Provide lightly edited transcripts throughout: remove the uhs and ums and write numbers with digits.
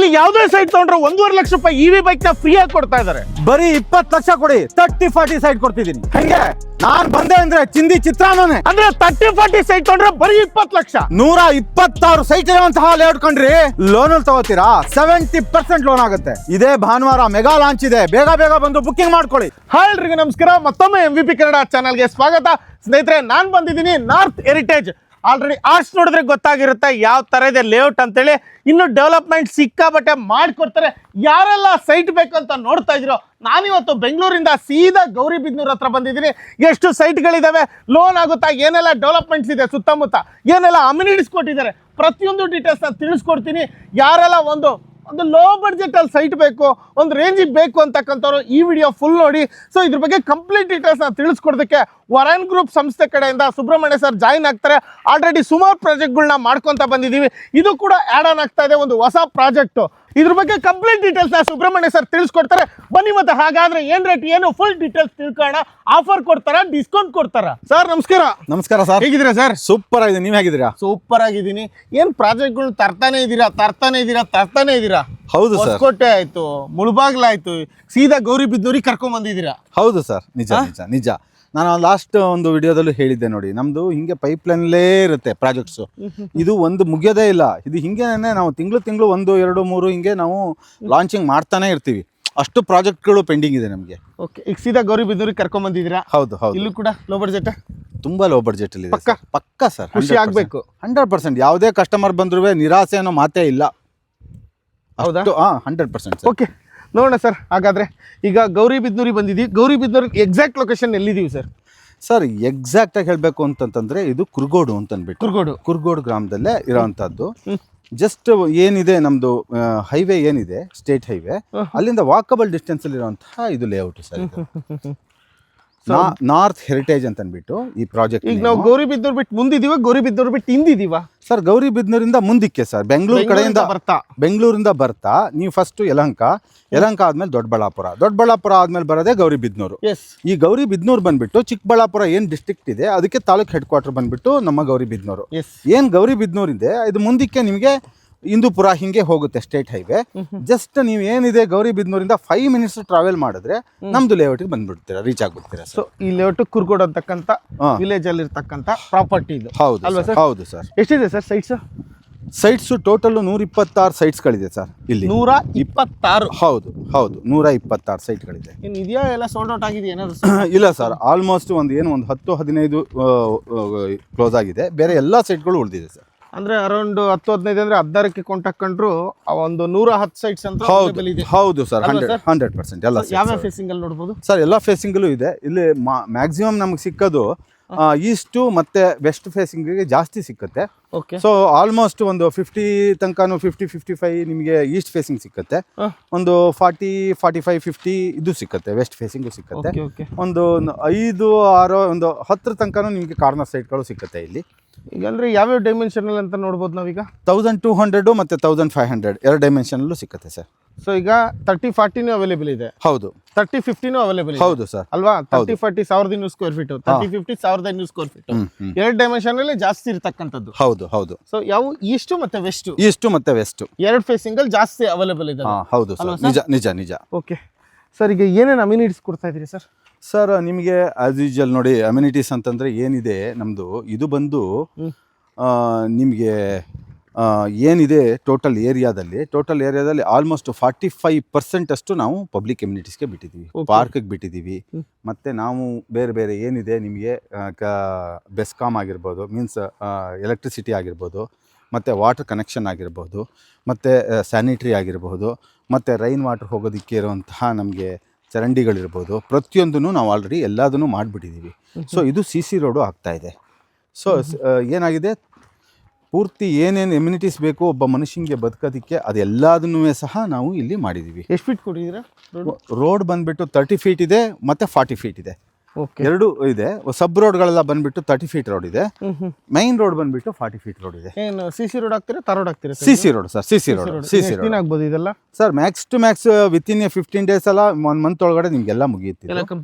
ಇಲ್ಲಿ ಯಾವುದೇ ಸೈಟ್ ತಗೊಂಡ್ರೆ 1.5 ಲಕ್ಷ ರೂಪಾಯಿ ಇವಿ ಬೈಕ್ ನ ಫ್ರೀ ಆಗಿ ಕೊಡ್ತಾ ಇದಾರೆ. ಬರೀ 20 ಲಕ್ಷ ಕೊಡಿ 30-40 ಸೈಟ್ ಕೊಡ್ತಿದ್ದೀನಿ. ಹಂಗೆ ನಾನ್ ಬಂದೆ ಅಂದ್ರೆ ಚಿಂದಿ ಚಿತ್ರಾನೇ ಅಂದ್ರೆ 30-40 ಸೈಟ್ ತಗೊಂಡ್ರೆ ಬರೀ 20 ಲಕ್ಷ. 126 ಸೈಟ್ ಇರುವಂತಹ ಲೇಔಟ್ ಕಂಡ್ರಿ. ಲೋನ್ ಅಲ್ಲಿ ತಗೋತೀರಾ 70% ಲೋನ್ ಆಗುತ್ತೆ. ಇದೇ ಭಾನುವಾರ ಮೆಗಾ ಲಾಂಚ್ ಇದೆ, ಬೇಗ ಬೇಗ ಬಂದು ಬುಕ್ಕಿಂಗ್ ಮಾಡ್ಕೊಳ್ಳಿ. ಹಾಯ್ ಎಲ್ರಿಗೂ ನಮಸ್ಕಾರ, ಮತ್ತೊಮ್ಮೆ MVP ಕನ್ನಡ ಚಾನಲ್ಗೆ ಸ್ವಾಗತ. ಸ್ನೇಹಿತರೆ, ನಾನ್ ಬಂದಿದ್ದೀನಿ ನಾರ್ತ್ ಹೆರಿಟೇಜ್. ಆಲ್ರೆಡಿ ಆರ್ಟ್ಸ್ ನೋಡಿದ್ರೆ ಗೊತ್ತಾಗಿರುತ್ತೆ ಯಾವ ತರ ಇದೆ ಲೇಔಟ್ ಅಂತೇಳಿ. ಇನ್ನು ಡೆವಲಪ್ಮೆಂಟ್ ಸಿಕ್ಕಾಬಟ್ಟೆ ಮಾಡ್ಕೊಡ್ತಾರೆ. ಯಾರೆಲ್ಲ ಸೈಟ್ ಬೇಕಂತ ನೋಡ್ತಾ ಇದ್ದೀರೋ, ನಾನಿವತ್ತು ಬೆಂಗಳೂರಿಂದ ಸೀದಾ ಗೌರಿಬಿದನೂರು ಹತ್ರ ಬಂದಿದ್ದೀನಿ. ಎಷ್ಟು ಸೈಟ್ಗಳಿದಾವೆ, ಲೋನ್ ಆಗುತ್ತಾ, ಏನೆಲ್ಲ ಡೆವಲಪ್ಮೆಂಟ್ಸ್ ಇದೆ ಸುತ್ತಮುತ್ತ, ಏನೆಲ್ಲ ಅಮ್ಯುನಿಟೀಸ್ ಕೊಟ್ಟಿದ್ದಾರೆ, ಪ್ರತಿಯೊಂದು ಡೀಟೇಲ್ಸ್ ನಾನು ತಿಳಿಸ್ಕೊಡ್ತೀನಿ. ಯಾರೆಲ್ಲ ಒಂದು ಲೋ ಬಡ್ಜೆಟ್ ಅಲ್ಲಿ ಸೈಟ್ ಬೇಕು, ಒಂದು ರೇಂಜಿಗೆ ಬೇಕು ಅಂತಕ್ಕಂಥವ್ರು ಈ ವಿಡಿಯೋ ಫುಲ್ ನೋಡಿ. ಸೊ ಇದ್ರ ಬಗ್ಗೆ ಕಂಪ್ಲೀಟ್ ಡೀಟೇಲ್ಸ್ ನಾನು ತಿಳಿಸ್ಕೊಡೋದಕ್ಕೆ ವರನ್ ಗ್ರೂಪ್ ಸಂಸ್ಥೆ ಕಡೆಯಿಂದ ಸುಬ್ರಹ್ಮಣ್ಯ ಸರ್ ಜಾಯಿನ್ ಆಗ್ತಾರೆ. ಆಲ್ರೆಡಿ ಸುಮಾರು ಪ್ರಾಜೆಕ್ಟ್ಗಳನ್ನ ಮಾಡ್ಕೊತ ಬಂದಿದ್ದೀವಿ. ಇದು ಕೂಡ ಆ್ಯಡ್ ಆನ್ ಆಗ್ತಾ ಇದೆ, ಒಂದು ಹೊಸ ಪ್ರಾಜೆಕ್ಟ್. ಇದ್ರ ಬಗ್ಗೆ ಕಂಪ್ಲೀಟ್ ಡೀಟೇಲ್ಸ್ ಸುಬ್ರಹ್ಮಣ್ಯ ಸರ್ ತಿಳಿಸ್ಕೊಡ್ತಾರೆ. ಬನ್ನಿ ಮತ್ತೆ ಹಾಗಾದ್ರೆ ಏನ್ ರೇಟ್ ಏನು ಫುಲ್ ಡೀಟೇಲ್ಸ್ ತಿಳ್ಕೊಳ್ಳೋಣ. ಆಫರ್ ಕೊಡ್ತಾರಾ, ಡಿಸ್ಕೌಂಟ್ ಕೊಡ್ತಾರಾ? ಸರ್ ನಮಸ್ಕಾರ. ನಮಸ್ಕಾರ ಸರ್, ಹೇಗಿದ್ದೀರಾ ಸರ್? ಸೂಪರ್ ಆಗಿದೆ, ನೀವ್ ಹೇಗಿದ್ದೀರಾ? ಸೂಪರ್ ಆಗಿದ್ದೀನಿ. ಏನ್ ಪ್ರಾಜೆಕ್ಟ್ಗಳು ತರ್ತಾನೆ ಇದ್ದೀರಾ? ಹೌದು ಸರ್, ಹೊಸಕೋಟೆ ಆಯ್ತು, ಮುಳಬಾಗ್ಲ ಆಯ್ತು, ಸೀದಾ ಗೌರಿಬಿದನೂರಿಗೆ ಕರ್ಕೊಂಡ್ ಬಂದಿದ್ದೀರಾ. ಹೌದು ಸರ್, ನಿಜ. ನಾನು ಲಾಸ್ಟ್ ಒಂದು ವಿಡಿಯೋದಲ್ಲೂ ಹೇಳಿದ್ದೆ ನೋಡಿ, ನಮ್ದು ಹಿಂಗೆ ಪೈಪ್ಲೈನ್ಲೇ ಇರುತ್ತೆ ಪ್ರಾಜೆಕ್ಟ್ಸ್. ಇದು ಒಂದು ಮುಗಿಯೋದೇ ಇಲ್ಲ. ಇದು ಹಿಂಗೇನೆ ನಾವು ತಿಂಗಳು 1, 2, 3 ಹಿಂಗೆ ನಾವು ಲಾಂಚಿಂಗ್ ಮಾಡ್ತಾನೆ ಇರ್ತೀವಿ. ಅಷ್ಟು ಪ್ರಾಜೆಕ್ಟ್ಗಳು ಪೆಂಡಿಂಗ್ ಇದೆ ನಮಗೆ. ಓಕೆ, ಈಗ ಸೀದಾ ಗೌರಿಬಿದನೂರಿಗೆ ಕರ್ಕೊಂಡ್ ಬಂದಿದ್ದೀರಾ. ಹೌದು. ಇಲ್ಲೂ ಕೂಡ ಲೋ ಬಡ್ಜೆಟ್, ತುಂಬಾ ಲೋ ಬಡ್ಜೆಟ್ ಅಲ್ಲಿ ಪಕ್ಕ ಸರ್. ಖುಷಿ ಆಗ್ಬೇಕು. 100% ಯಾವುದೇ ಕಸ್ಟಮರ್ ಬಂದ್ರು ನಿರಾಸೆ ಅನ್ನೋ ಮಾತೇ ಇಲ್ಲ. ಹೌದಾ? 100%. ಓಕೆ, ನೋಡೋಣ ಸರ್. ಹಾಗಾದ್ರೆ ಈಗ ಗೌರಿಬಿದನೂರಿಗೆ ಬಂದಿದ್ದೀವಿ. ಗೌರಿಬಿದನೂರಿಗೆ ಎಕ್ಸಾಕ್ಟ್ ಲೊಕೇಶನ್ ಎಲ್ಲಿದ್ದೀವಿ ಸರ್? ಸರ್ ಎಕ್ಸಾಕ್ಟ್ ಆಗಿ ಹೇಳ್ಬೇಕು ಅಂತಂತಂದ್ರೆ ಇದು ಕುರ್ಗೋಡು ಅಂತ ಅಂದ್ಬಿಟ್ಟು ಕುರ್ಗೋಡು ಗ್ರಾಮದಲ್ಲೇ ಇರೋವಂಥದ್ದು. ಜಸ್ಟ್ ಏನಿದೆ ನಮ್ದು ಹೈವೇ ಏನಿದೆ, ಸ್ಟೇಟ್ ಹೈವೇ, ಅಲ್ಲಿಂದ ವಾಕಬಲ್ ಡಿಸ್ಟೆನ್ಸ್ ಅಲ್ಲಿ ಇರುವಂತಹ ಇದು ಲೇಔಟ್ ಸರ್. ನಾರ್ತ್ ಹೆರಿಟೇಜ್ ಅಂತ ಅಂದ್ಬಿಟ್ಟು ಈ ಪ್ರಾಜೆಕ್ಟ್. ಈಗ ನಾವು ಗೌರಿಬಿದನೂರು ಬಿಟ್ಟು ಮುಂದಿದೀವ, ಗೌರಿಬಿದನೂರು ಬಿಟ್ಟು ಹಿಂದಿದೀವ? ಸರ್ ಗೌರಿಬಿದನೂರಿಂದ ಮುಂದಕ್ಕೆ ಸರ್, ಬೆಂಗಳೂರಿಂದ ಬರ್ತಾ ನೀವು ಫಸ್ಟ್ ಯಲಹಂಕ ಆದ್ಮೇಲೆ ದೊಡ್ಡಬಳ್ಳಾಪುರ ಆದ್ಮೇಲೆ ಬರೋದೇ ಗೌರಿಬಿದನೂರು. ಈ ಗೌರಿಬಿದನೂರು ಬಂದ್ಬಿಟ್ಟು ಚಿಕ್ಕಬಳ್ಳಾಪುರ ಏನ್ ಡಿಸ್ಟ್ರಿಕ್ಟ್ ಇದೆ ಅದಕ್ಕೆ ತಾಲೂಕ್ ಹೆಡ್ ಕ್ವಾರ್ಟರ್ ಬಂದ್ಬಿಟ್ಟು ನಮ್ಮ ಗೌರಿಬಿದನೂರು. ಏನ್ ಗೌರಿಬಿದನೂರು ಇದೆ ಇದು ಮುಂದಕ್ಕೆ ನಿಮಗೆ ಇಂದೂಪುರ ಹಿಂಗೆ ಹೋಗುತ್ತೆ ಸ್ಟೇಟ್ ಹೈವೇ. ಜಸ್ಟ್ ನೀವು ಏನಿದೆ ಗೌರಿಬಿದನೂರಿಂದ 5 ಮಿನಿಟ್ಸ್ ಟ್ರಾವೆಲ್ ಮಾಡಿದ್ರೆ ನಮ್ದು ಲೇಔಟ್ಗೆ ಬಂದ್ಬಿಡ್ತೀರಾ, ರೀಚ್ ಆಗ್ಬಿಡ್ತೀರಾ. ಸೊ ಈ ಲೇಔಟ್ ಕುರ್ಗೋಡ್ ಅಂತಕ್ಕಂಥ ವಿಲೇಜ್ ಅಲ್ಲಿ ಇರ್ತಕ್ಕಂಥ ಪ್ರಾಪರ್ಟಿ ಇದು. ಹೌದು ಸರ್. ಎಷ್ಟಿದೆ ಸರ್ ಸೈಟ್ಸ್ ಟೋಟಲ್ 126 ಸೈಟ್ಸ್ಗಳಿದೆ ಸರ್ ಇಲ್ಲಿ. 126? ಹೌದು 126 ಸೈಟ್ಗಳಿದೆ. ಇದೆಯಾ ಎಲ್ಲ ಸೋಲ್ಡ್ ಔಟ್ ಆಗಿದೆ ಏನಾದ್ರು? ಇಲ್ಲ ಸರ್, ಆಲ್ಮೋಸ್ಟ್ ಒಂದು 10-15 ಕ್ಲೋಸ್ ಆಗಿದೆ. ಬೇರೆ ಎಲ್ಲ ಸೈಟ್ಗಳು ಉಳಿದಿದೆ ಸರ್. ಅಂದ್ರೆ ಅರೌಂಡ್ 10-15 ಅಂದ್ರೆ 16ಕ್ಕೆ ಕೊಂಟಾಕೊಂಡ್ರು ಒಂದು 110 ಸೈಟ್ಸ್ ಅಂತ ಇದೆ. ಹೌದು ಸರ್, 100% ಎಲ್ಲ. ಯಾವ ಫೇಸಿಂಗ್ ಅಲ್ಲಿ ನೋಡಬಹುದು ಸರ್? ಎಲ್ಲ ಫೇಸಿಂಗಲ್ಲೂ ಇದೆ. ಇಲ್ಲಿ ಮ್ಯಾಕ್ಸಿಮಮ್ ನಮ್ಗೆ ಸಿಕ್ಕೋದು ಈಸ್ಟ್ ಮತ್ತೆ ವೆಸ್ಟ್ ಫೇಸಿಂಗ್ ಜಾಸ್ತಿ ಸಿಕ್ಕತ್ತೆ. ಸೊ ಆಲ್ಮೋಸ್ಟ್ ಒಂದು 50 ತನಕನೂ 50-55 ನಿಮಗೆ ಈಸ್ಟ್ ಫೇಸಿಂಗ್ ಸಿಕ್ಕತ್ತೆ. ಒಂದು 40-45-50 ಇದು ಸಿಕ್ಕತ್ತೆ, ವೆಸ್ಟ್ ಫೇಸಿಂಗು ಸಿಕ್ಕತ್ತೆ. ಒಂದು 5-6 ಒಂದು 10 ತನಕನೂ ನಿಮಗೆ ಕಾರ್ನರ್ ಸೈಟ್ಗಳು ಸಿಕ್ಕತ್ತೆ ಇಲ್ಲಿ. ಈಗ ಅಂದ್ರೆ ಯಾವ್ಯಾವ ಡೈಮೆನ್ಷನ್ ಅಂತ ನೋಡ್ಬೋದು ನಾವೀಗ? 1200 ಮತ್ತೆ 1500 ಎರಡು ಡೈಮೆನ್ಷನ್ ಅಲ್ಲೂ ಸಿಕ್ಕತ್ತೆ ಸರ್. ಸೊ ಈಗ 30-40 ಅವೈಲೇಬಲ್ ಇದೆ. ಹೌದು. 30-50 ಅವೈಲೇಬಲ್ ಇದೆ. ಹೌದು ಸರ್, ಅಲ್ವಾ? 30-40 1200 ಸ್ಕ್ವೇರ್ ಫೀಟ್, 30-50 1500 ಸ್ಕ್ವೇರ್ ಫೀಟ್, ಎರಡು ಡೈಮೆನ್ಷನ್ ಅಲ್ಲಿ ಜಾಸ್ತಿ ಇರತಕ್ಕಂಥದ್ದು. ಹೌದು. ಸೊ ಯಾವ ಈಸ್ಟ್ ಮತ್ತೆ ವೆಸ್ಟ್ ಎರಡು ಫೇಸಿಂಗ್ ಅಲ್ಲಿ ಜಾಸ್ತಿ ಅವೈಲೇಬಲ್ ಇದೆ. ಹೌದು ಸರ್, ನಿಜ. ಓಕೆ ಸರ್, ಈಗ ಏನೇನು ಅಮ್ಯುನಿಟೀಸ್ ಕೊಡ್ತಾ ಇದೀರಿ ಸರ್? ಸರ್ ನಿಮಗೆ ಆಸ್ ಯೂಶುವಲ್ ನೋಡಿ, ಅಮ್ಯುನಿಟೀಸ್ ಅಂತಂದರೆ ಏನಿದೆ ನಮ್ಮದು ಇದು ಬಂದು ನಿಮಗೆ ಏನಿದೆ ಟೋಟಲ್ ಏರಿಯಾದಲ್ಲಿ ಆಲ್ಮೋಸ್ಟ್ 45% ಅಷ್ಟು ನಾವು ಪಬ್ಲಿಕ್ ಅಮ್ಯುನಿಟೀಸ್ಗೆ ಬಿಟ್ಟಿದ್ದೀವಿ, ಪಾರ್ಕ್ಗೆ ಬಿಟ್ಟಿದ್ದೀವಿ. ಮತ್ತು ನಾವು ಬೇರೆ ಏನಿದೆ ನಿಮಗೆ ಬೆಸ್ಕಾಮ್ ಆಗಿರ್ಬೋದು, ಮೀನ್ಸ್ ಎಲೆಕ್ಟ್ರಿಸಿಟಿ ಆಗಿರ್ಬೋದು, ಮತ್ತು ವಾಟರ್ ಕನೆಕ್ಷನ್ ಆಗಿರ್ಬೋದು, ಮತ್ತು ಸ್ಯಾನಿಟ್ರಿ ಆಗಿರ್ಬೋದು, ಮತ್ತು ರೈನ್ ವಾಟರ್ ಹೋಗೋದಕ್ಕೆ ಇರುವಂತಹ ನಮಗೆ ಚರಂಡಿಗಳಿರ್ಬೋದು, ಪ್ರತಿಯೊಂದನ್ನು ನಾವು ಆಲ್ರೆಡಿ ಎಲ್ಲದನ್ನು ಮಾಡಿಬಿಟ್ಟಿದ್ದೀವಿ. ಸೊ ಇದು CC ರೋಡು ಆಗ್ತಾಯಿದೆ. ಸೊ ಏನಾಗಿದೆ, ಪೂರ್ತಿ ಏನೇನು ಎಮ್ಯುನಿಟೀಸ್ ಬೇಕು ಒಬ್ಬ ಮನುಷ್ಯನಿಗೆ ಬದುಕೋದಕ್ಕೆ ಅದೆಲ್ಲದನ್ನೂ ಸಹ ನಾವು ಇಲ್ಲಿ ಮಾಡಿದ್ದೀವಿ. ಎಷ್ಟು ಫೀಟ್ ಕೊಟ್ಟಿದ್ದೀರಾ? ರೋಡ್ ಬಂದುಬಿಟ್ಟು 30 ಫೀಟ್ ಇದೆ ಮತ್ತು 40 ಫೀಟ್ ಇದೆ. ಎರಡು ಇದೆ. ಸಬ್ ರೋಡ್ಗಳೆಲ್ಲ ಬಂದ್ಬಿಟ್ಟು 30 ಫೀಟ್ ರೋಡ್ ಇದೆ. ಮೈನ್ ರೋಡ್ ಬಂದ್ಬಿಟ್ಟು 40 ಫೀಟ್ ರೋಡ್ ಇದೆ. ಏನು CC ರೋಡ್ ಆಗ್ತೀರಾ, tar ರೋಡ್ ಆಗ್ತೀರಾ? CC road sir, CC road ಆಗ್ಬೋದು ಇದೆಲ್ಲ sir. Max to max within 15 days ಅಲ್ಲ 1 ಮಂತ್ ಒಳಗಡೆ ನಿಮ್ಗೆಲ್ಲ ಮುಗಿಯುತ್ತೆ,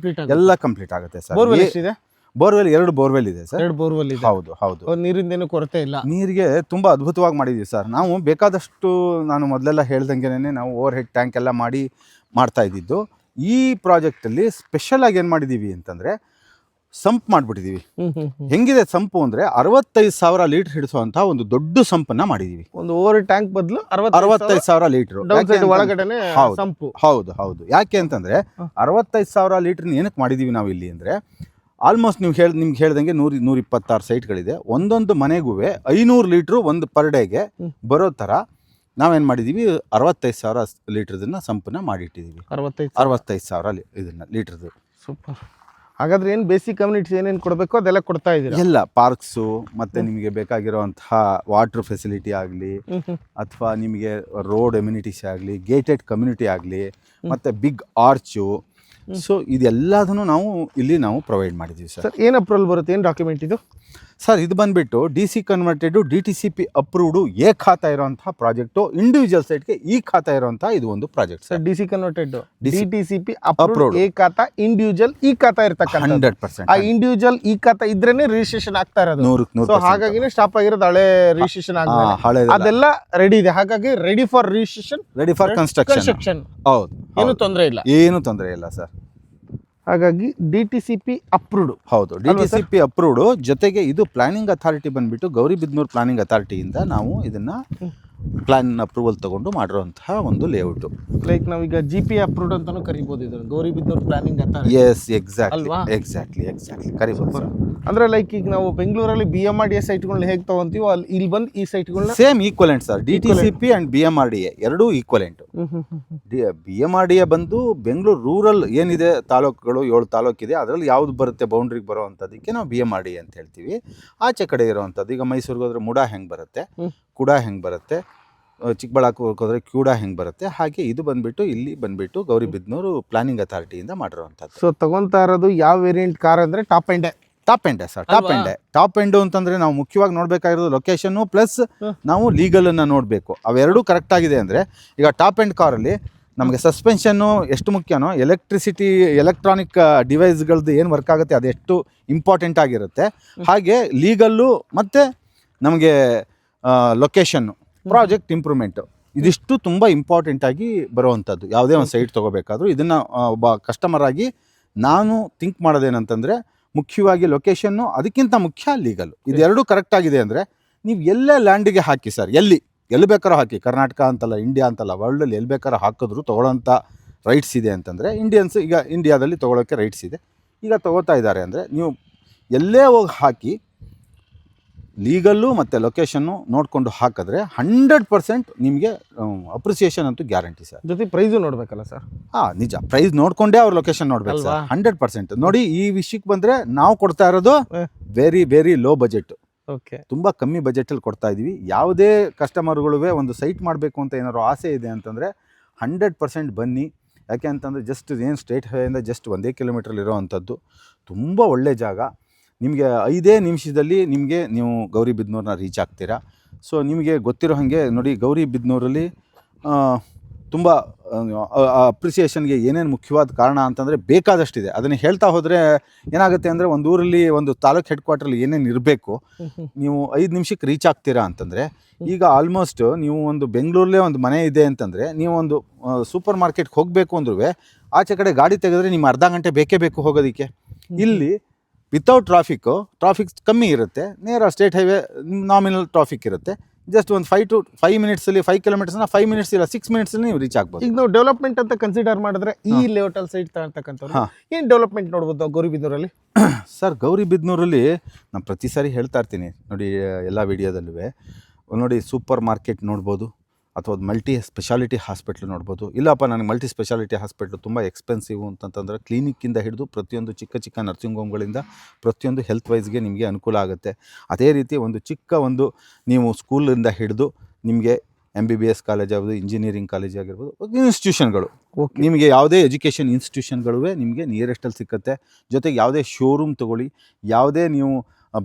ಎಲ್ಲ ಕಂಪ್ಲೀಟ್ ಆಗುತ್ತೆ ಸರ್. ಬೋರ್ವೆಲ್ 2 ಬೋರ್ವೆಲ್ ಇದೆ ಸರ್. 2 ಬೋರ್ವೆಲ್ ಇದೆ. ಹೌದು ಹೌದು. ನೀರಿಂದೇನು ಕೊರತೆ ಇಲ್ಲ. ನೀರಿಗೆ ತುಂಬ ಅದ್ಭುತವಾಗಿ ಮಾಡಿದ್ದೀವಿ ಸರ್. ನಾವು ಬೇಕಾದಷ್ಟು ನಾನು ಮೊದಲೆಲ್ಲ ಹೇಳ್ದಂಗೆನೇ ನಾವು ಓವರ್ ಹೆಡ್ ಟ್ಯಾಂಕ್ ಎಲ್ಲ ಮಾಡ್ತಾ ಇದ್ದಿದ್ದು. ಈ ಪ್ರಾಜೆಕ್ಟಲ್ಲಿ ಸ್ಪೆಷಲಾಗಿ ಏನು ಮಾಡಿದ್ದೀವಿ ಅಂತಂದರೆ ಸಂಪ್ ಮಾಡಿಬಿಟ್ಟಿದ್ದೀವಿ. ಹೆಂಗಿದೆ ಸಂಪು ಅಂದರೆ 65,000 ಲೀಟ್ರ್ ಹಿಡಿಸುವಂಥ ಒಂದು ದೊಡ್ಡ ಸಂಪನ್ನು ಮಾಡಿದ್ದೀವಿ. ಒಂದು ಓವರ್ ಟ್ಯಾಂಕ್ ಬದಲು 65,000 ಲೀಟ್ರು ಒಳಗಡೆ ಸಂಪು. ಹೌದು. ಯಾಕೆ ಅಂತಂದರೆ 65,000 ಲೀಟ್ರನ್ನ ಏನಕ್ಕೆ ಮಾಡಿದ್ದೀವಿ ನಾವು ಇಲ್ಲಿ ಅಂದರೆ ಆಲ್ಮೋಸ್ಟ್ ನಿಮ್ಗೆ ಹೇಳ್ದಂಗೆ 126 ಸೈಟ್ಗಳಿದೆ. ಒಂದೊಂದು ಮನೆಗೂ 500 ಲೀಟ್ರು ಒಂದು ಪರ್ ಡೇಗೆ ಬರೋ ಥರ ನಾವೇನು ಮಾಡಿದ್ದೀವಿ 65,000 ಲೀಟ್ರದನ್ನ ಸಂಪನ್ನ ಮಾಡಿಟ್ಟಿದ್ದೀವಿ. 65,000 ಇದನ್ನ ಲೀಟ್ರದ್ದು. ಸೂಪರ್. ಹಾಗಾದ್ರೆ ಏನು ಬೇಸಿಕ್ ಕಮ್ಯುನಿಟೀಸ್ ಏನೇನು ಕೊಡಬೇಕು ಅದೆಲ್ಲ ಕೊಡ್ತಾ ಇದ್ದೀರಾ? ಎಲ್ಲ ಪಾರ್ಕ್ಸು ಮತ್ತು ನಿಮಗೆ ಬೇಕಾಗಿರೋವಂತಹ ವಾಟರ್ ಫೆಸಿಲಿಟಿ ಆಗಲಿ ಅಥವಾ ನಿಮಗೆ ರೋಡ್ ಎಮ್ಯುನಿಟೀಸ್ ಆಗಲಿ, ಗೇಟೆಡ್ ಕಮ್ಯುನಿಟಿ ಆಗಲಿ, ಮತ್ತು ಬಿಗ್ ಆರ್ಚು, ಸೊ ಇದೆಲ್ಲದನ್ನು ನಾವು ಪ್ರೊವೈಡ್ ಮಾಡಿದ್ದೀವಿ ಸರ್. ಏನು ಅಪ್ರೂವಲ್ ಬರುತ್ತೆ, ಏನು ಡಾಕ್ಯುಮೆಂಟ್ ಇದು ಸರ್? ಇದು ಬಂದುಬಿಟ್ಟು DC ಕನ್ವರ್ಟೆಡು DTCP ಅಪ್ರೂವ್ಡು ಖಾತಾ ಇರೋಂಥ ಪ್ರಾಜೆಕ್ಟು. ಇಂಡಿವಿಜುವಲ್ ಸೈಟ್ಗೆ ಖಾತಾ ಇರೋಂಥ ಇದು ಒಂದು project sir. DC converted DTCP approved ಖಾತಾ, ಇಂಡಿವಿಜುವಲ್ ಖಾತಾ ಇರ್ತಕ್ಕಂಥ 100%. ಆ ಇಂಡಿವಿಜುವಲ್ ಖಾತಾ ಇದ್ರೇನೆ ರಿಜಿಸ್ಟ್ರೇಷನ್ ಆಗ್ತಾ ಇರೋದು. 100%. ಹಾಗಾಗಿ ಸ್ಟಾಪ್ ಆಗಿರೋದು ಹಳೆ ರಿಜಿಸ್ಟ್ರೇಷನ್ ಆಗಿದೆ. ಅದೆಲ್ಲ ರೆಡಿ ಇದೆ. ಹಾಗಾಗಿ ready for registration, ready for construction. ಹೌದು, ಏನು ತೊಂದರೆ ಇಲ್ಲ. ಏನು ತೊಂದರೆ ಇಲ್ಲ ಸರ್. ಹಾಗಾಗಿ DTCP ಅಪ್ರೂವ್ಡ್. ಹೌದು, DTCP ಅಪ್ರೂವ್ಡ್. ಜೊತೆಗೆ ಇದು ಪ್ಲಾನಿಂಗ್ ಅಥಾರಿಟಿ ಬಂದ್ಬಿಟ್ಟು ಗೌರಿಬಿದನೂರು ಪ್ಲಾನಿಂಗ್ ಅಥಾರಿಟಿಯಿಂದ ನಾವು ಇದನ್ನ ಪ್ಲಾನ್ ಅಪ್ರೂವಲ್ ತಗೊಂಡು ಮಾಡಿರುವಂತಹ ಒಂದು ಲೇಔಟ್. ಲೈಕ್ ನಾವೀಗ GP ಅಪ್ರೂವ್ಡ್ ಅಂತಾನು ಕರಿಬಹುದು ಇದನ್ನು, Gauribidanur planning authority. Yes, exactly ಕರಿಬಹುದು. ಅಂದ್ರೆ ಲೈಕ್ ಈಗ ನಾವು ಬೆಂಗಳೂರಲ್ಲಿ BMRDA ಸೈಟ್ಗಳನ್ನ ಹೇಗೆ ತಗೊಂತೀವೋ ಇಲ್ಲಿ ಬಂದು ಈ ಸೈಟ್ಗಳನ್ನ same equivalent sir. DTCP and BMRDA ಎರಡೂ ಈಕ್ವಲೆಂಟ್. BMRDA ಬಂದು ಬೆಂಗಳೂರು ರೂರಲ್ ಏನಿದೆ ತಾಲೂಕುಗಳು, 7 ತಾಲೂಕಿದೆ, ಅದರಲ್ಲಿ ಯಾವ್ದು ಬರುತ್ತೆ ಬೌಂಡ್ರಿಗೆ ಬರೋವಂಥದ್ದಕ್ಕೆ ನಾವು BMRDA ಅಂತ ಹೇಳ್ತೀವಿ. ಆಚೆ ಕಡೆ ಇರೋವಂಥದ್ದು ಈಗ ಮೈಸೂರಿಗೆ ಹೋದ್ರೆ ಮುಡಾ ಹೆಂಗೆ ಬರುತ್ತೆ, ಕುಡಾ ಹೆಂಗೆ ಬರುತ್ತೆ, ಚಿಕ್ಕಬಳ್ಳಾಪುರಕ್ಕೆ ಹೋದರೆ ಕ್ಯೂಡಾ ಹೆಂಗೆ ಬರುತ್ತೆ, ಹಾಗೆ ಇದು ಬಂದ್ಬಿಟ್ಟು ಇಲ್ಲಿ ಬಂದ್ಬಿಟ್ಟು ಗೌರಿಬಿದನೂರು ಪ್ಲಾನಿಂಗ್ ಅಥಾರಿಟಿಯಿಂದ ಮಾಡಿರುವಂಥದ್ದು. ಸೊ ತಗೊಂತಾ ಇರೋದು ಯಾವ ವೇರಿಯಂಟ್ ಕಾರ್ ಅಂದರೆ top end sir. Top end ಅಂತಂದರೆ ನಾವು ಮುಖ್ಯವಾಗಿ ನೋಡಬೇಕಾಗಿರೋದು ಲೊಕೇಶನ್ನು ಪ್ಲಸ್ ನಾವು ಲೀಗಲನ್ನು ನೋಡಬೇಕು. ಅವೆರಡೂ ಕರೆಕ್ಟ್ ಆಗಿದೆ ಅಂದರೆ ಈಗ ಟಾಪ್ ಎಂಡ್ ಕಾರಲ್ಲಿ ನಮಗೆ ಸಸ್ಪೆನ್ಷನ್ನು ಎಷ್ಟು ಮುಖ್ಯನೋ, ಎಲೆಕ್ಟ್ರಾನಿಕ್ ಡಿವೈಸ್ಗಳದ್ದು ಏನು ವರ್ಕ್ ಆಗುತ್ತೆ ಅದೆಷ್ಟು ಇಂಪಾರ್ಟೆಂಟ್ ಆಗಿರುತ್ತೆ, ಹಾಗೆ ಲೀಗಲ್ಲು ಮತ್ತು ನಮಗೆ ಲೊಕೇಶನ್ನು, ಪ್ರಾಜೆಕ್ಟ್ ಇಂಪ್ರೂವ್ಮೆಂಟು, ಇದಿಷ್ಟು ತುಂಬ ಇಂಪಾರ್ಟೆಂಟಾಗಿ ಬರುವಂಥದ್ದು. ಯಾವುದೇ ಒಂದು ಸೈಟ್ ತೊಗೋಬೇಕಾದ್ರೂ ಇದನ್ನು ಒಬ್ಬ ಕಸ್ಟಮರ್ ಆಗಿ ನಾನು ಥಿಂಕ್ ಮಾಡೋದೇನಂತಂದರೆ ಮುಖ್ಯವಾಗಿ ಲೊಕೇಶನ್ನು, ಅದಕ್ಕಿಂತ ಮುಖ್ಯ ಲೀಗಲ್ಲು. ಇದೆರಡೂ ಕರೆಕ್ಟ್ ಆಗಿದೆ ಅಂದರೆ ನೀವು ಎಲ್ಲೇ ಲ್ಯಾಂಡಿಗೆ ಹಾಕಿ ಸರ್, ಎಲ್ಲಿ ಬೇಕಾದ್ರೂ ಹಾಕಿ, ಕರ್ನಾಟಕ ಅಂತಲ್ಲ, ಇಂಡಿಯಾ ಅಂತಲ್ಲ, ವರ್ಲ್ಡಲ್ಲಿ ಎಲ್ಲಿ ಬೇಕಾದ್ರೂ ಹಾಕಿದ್ರು ತೊಗೊಳ್ಳೋಂಥ ರೈಟ್ಸ್ ಇದೆ ಅಂತಂದರೆ ಇಂಡಿಯನ್ಸ್ ಈಗ ಇಂಡಿಯಾದಲ್ಲಿ ತೊಗೊಳೋಕ್ಕೆ ರೈಟ್ಸ್ ಇದೆ. ಈಗ ತೊಗೋತಾ ಇದ್ದಾರೆ ಅಂದರೆ ನೀವು ಎಲ್ಲೇ ಹೋಗಿ ಹಾಕಿ ಲೀಗಲ್ಲು ಮತ್ತು ಲೊಕೇಶನ್ನು ನೋಡಿಕೊಂಡು ಹಾಕಿದ್ರೆ 100% ನಿಮಗೆ ಅಪ್ರಿಸಿಯೇಷನ್ ಅಂತೂ ಗ್ಯಾರಂಟಿ ಸರ್. ಜೊತೆ ಪ್ರೈಸು ನೋಡಬೇಕಲ್ಲ ಸರ್? ನಿಜ, ಪ್ರೈಸ್ ನೋಡಿಕೊಂಡೇ ಅವ್ರ ಲೊಕೇಶನ್ ನೋಡ್ಬೇಕು ಸರ್. 100%. ನೋಡಿ, ಈ ವಿಷಯಕ್ಕೆ ಬಂದರೆ ನಾವು ಕೊಡ್ತಾ ಇರೋದು ವೆರಿ ಲೋ ಬಜೆಟ್. ಓಕೆ, ತುಂಬ ಕಮ್ಮಿ ಬಜೆಟಲ್ಲಿ ಕೊಡ್ತಾ ಇದ್ದೀವಿ. ಯಾವುದೇ ಕಸ್ಟಮರ್ಗಳು ಒಂದು ಸೈಟ್ ಮಾಡಬೇಕು ಅಂತ ಏನಾದ್ರು ಆಸೆ ಇದೆ ಅಂತಂದರೆ 100% ಬನ್ನಿ. ಯಾಕೆ ಅಂತಂದರೆ ಜಸ್ಟ್ ಏನು ಸ್ಟೇಟ್ ಹೈವೇಯಿಂದ ಜಸ್ಟ್ 1 ಕಿಲೋಮೀಟ್ರಲ್ಲಿ ಇರೋವಂಥದ್ದು, ತುಂಬ ಒಳ್ಳೆ ಜಾಗ. ನಿಮಗೆ 5 ನಿಮಿಷದಲ್ಲಿ ನೀವು ಗೌರಿಬಿದನೂರನ್ನ ರೀಚ್ ಆಗ್ತೀರಾ. ಸೊ ನಿಮಗೆ ಗೊತ್ತಿರೋ ಹಾಗೆ ನೋಡಿ, ಗೌರಿಬಿದನೂರಲ್ಲಿ ತುಂಬ ಅಪ್ರಿಸಿಯೇಷನ್ಗೆ ಏನೇನು ಮುಖ್ಯವಾದ ಕಾರಣ ಅಂತಂದರೆ ಬೇಕಾದಷ್ಟಿದೆ. ಅದನ್ನು ಹೇಳ್ತಾ ಹೋದರೆ ಏನಾಗುತ್ತೆ ಅಂದರೆ ಒಂದು ಊರಲ್ಲಿ ಒಂದು ತಾಲೂಕು ಹೆಡ್ ಕ್ವಾರ್ಟ್ರಲ್ಲಿ ಏನೇನು ಇರಬೇಕು, ನೀವು 5 ನಿಮಿಷಕ್ಕೆ ರೀಚ್ ಆಗ್ತೀರಾ ಅಂತಂದರೆ, ಈಗ ಆಲ್ಮೋಸ್ಟ್ ನೀವು ಒಂದು ಬೆಂಗಳೂರಲ್ಲೇ ಒಂದು ಮನೆ ಇದೆ ಅಂತಂದರೆ ನೀವು ಒಂದು ಸೂಪರ್ ಮಾರ್ಕೆಟ್ಗೆ ಹೋಗಬೇಕು ಅಂದ್ರೂ ಆಚೆ ಕಡೆ ಗಾಡಿ ತೆಗೆದ್ರೆ ನಿಮ್ಮ ಅರ್ಧ ಗಂಟೆ ಬೇಕೇ ಬೇಕು ಹೋಗೋದಕ್ಕೆ. ಇಲ್ಲಿ ವಿತೌಟ್ ಟ್ರಾಫಿಕ್ ಕಮ್ಮಿ ಇರುತ್ತೆ, ನೇರ ಸ್ಟೇಟ್ ಹೈವೇ ನಾಮಿನಲ್ ಟ್ರಾಫಿಕ್ ಇರುತ್ತೆ. ಜಸ್ಟ್ ಒಂದು 5 ಮಿನಿಟ್ಸಲ್ಲಿ 5 ಕಿಲೋಮೀಟರ್ಸ್ನ 5 ಮಿನಿಟ್ಸ್ ಇಲ್ಲ 6 ಮಿನಿಟ್ಸಲ್ಲಿ ನೀವು ರೀಚ್ ಆಗ್ಬೋದು. ಈಗ ನಾವು ಡೆವಲಪ್ಮೆಂಟ್ ಅಂತ ಕನ್ಸಿಡರ್ ಮಾಡಿದ್ರೆ ಈ ಲೇಔಟಲ್ಲಿ ಸೈಟ್ ತಗೊಳ್ತಕ್ಕಂಥವ್ರು ಏನು ಡೆವಲಪ್ಮೆಂಟ್ ನೋಡ್ಬೋದು ಗೌರಿಬಿದನೂರಲ್ಲಿ? ಸರ್, ಗೌರಿಬಿದನೂರಲ್ಲಿ ನಾನು ಪ್ರತಿ ಸಾರಿ ಹೇಳ್ತಾ ಇರ್ತೀನಿ ನೋಡಿ, ಎಲ್ಲ ವಿಡಿಯೋದಲ್ಲೂ ನೋಡಿ, ಸೂಪರ್ ಮಾರ್ಕೆಟ್ ನೋಡ್ಬೋದು, ಅಥವಾ ಮಲ್ಟಿ ಸ್ಪೆಷಾಲಿಟಿ ಹಾಸ್ಪಿಟ್ಲ್ ನೋಡ್ಬೋದು. ಇಲ್ಲಪ್ಪ ನನಗೆ ಮಲ್ಟಿ ಸ್ಪೆಷಾಲಿಟಿ ಹಾಸ್ಪಿಟ್ಲು ತುಂಬ ಎಕ್ಸ್ಪೆನ್ಸಿವ್ ಅಂತಂತಂದರೆ ಕ್ಲಿನಿಕ್ಕಿಂದ ಹಿಡಿದು ಪ್ರತಿಯೊಂದು ಚಿಕ್ಕ ನರ್ಸಿಂಗ್ ಹೋಮ್ಗಳಿಂದ ಪ್ರತಿಯೊಂದು ಹೆಲ್ತ್ ವೈಸ್ಗೆ ನಿಮಗೆ ಅನುಕೂಲ ಆಗುತ್ತೆ. ಅದೇ ರೀತಿ ಒಂದು ಚಿಕ್ಕ ನೀವು ಸ್ಕೂಲಿಂದ ಹಿಡಿದು ನಿಮಗೆ MBBS ಕಾಲೇಜ್ ಆಗ್ಬೋದು, ಇಂಜಿನಿಯರಿಂಗ್ ಕಾಲೇಜ್ ಆಗಿರ್ಬೋದು, ಇನ್ಸ್ಟಿಟ್ಯೂಷನ್ಗಳು, ನಿಮಗೆ ಯಾವುದೇ ಎಜುಕೇಷನ್ ಇನ್ಸ್ಟಿಟ್ಯೂಷನ್ಗಳು ನಿಮಗೆ ನಿಯರೆಸ್ಟಲ್ಲಿ ಸಿಕ್ಕುತ್ತೆ. ಜೊತೆಗೆ ಯಾವುದೇ ಶೋರೂಮ್ ತೊಗೊಳ್ಳಿ, ಯಾವುದೇ ನೀವು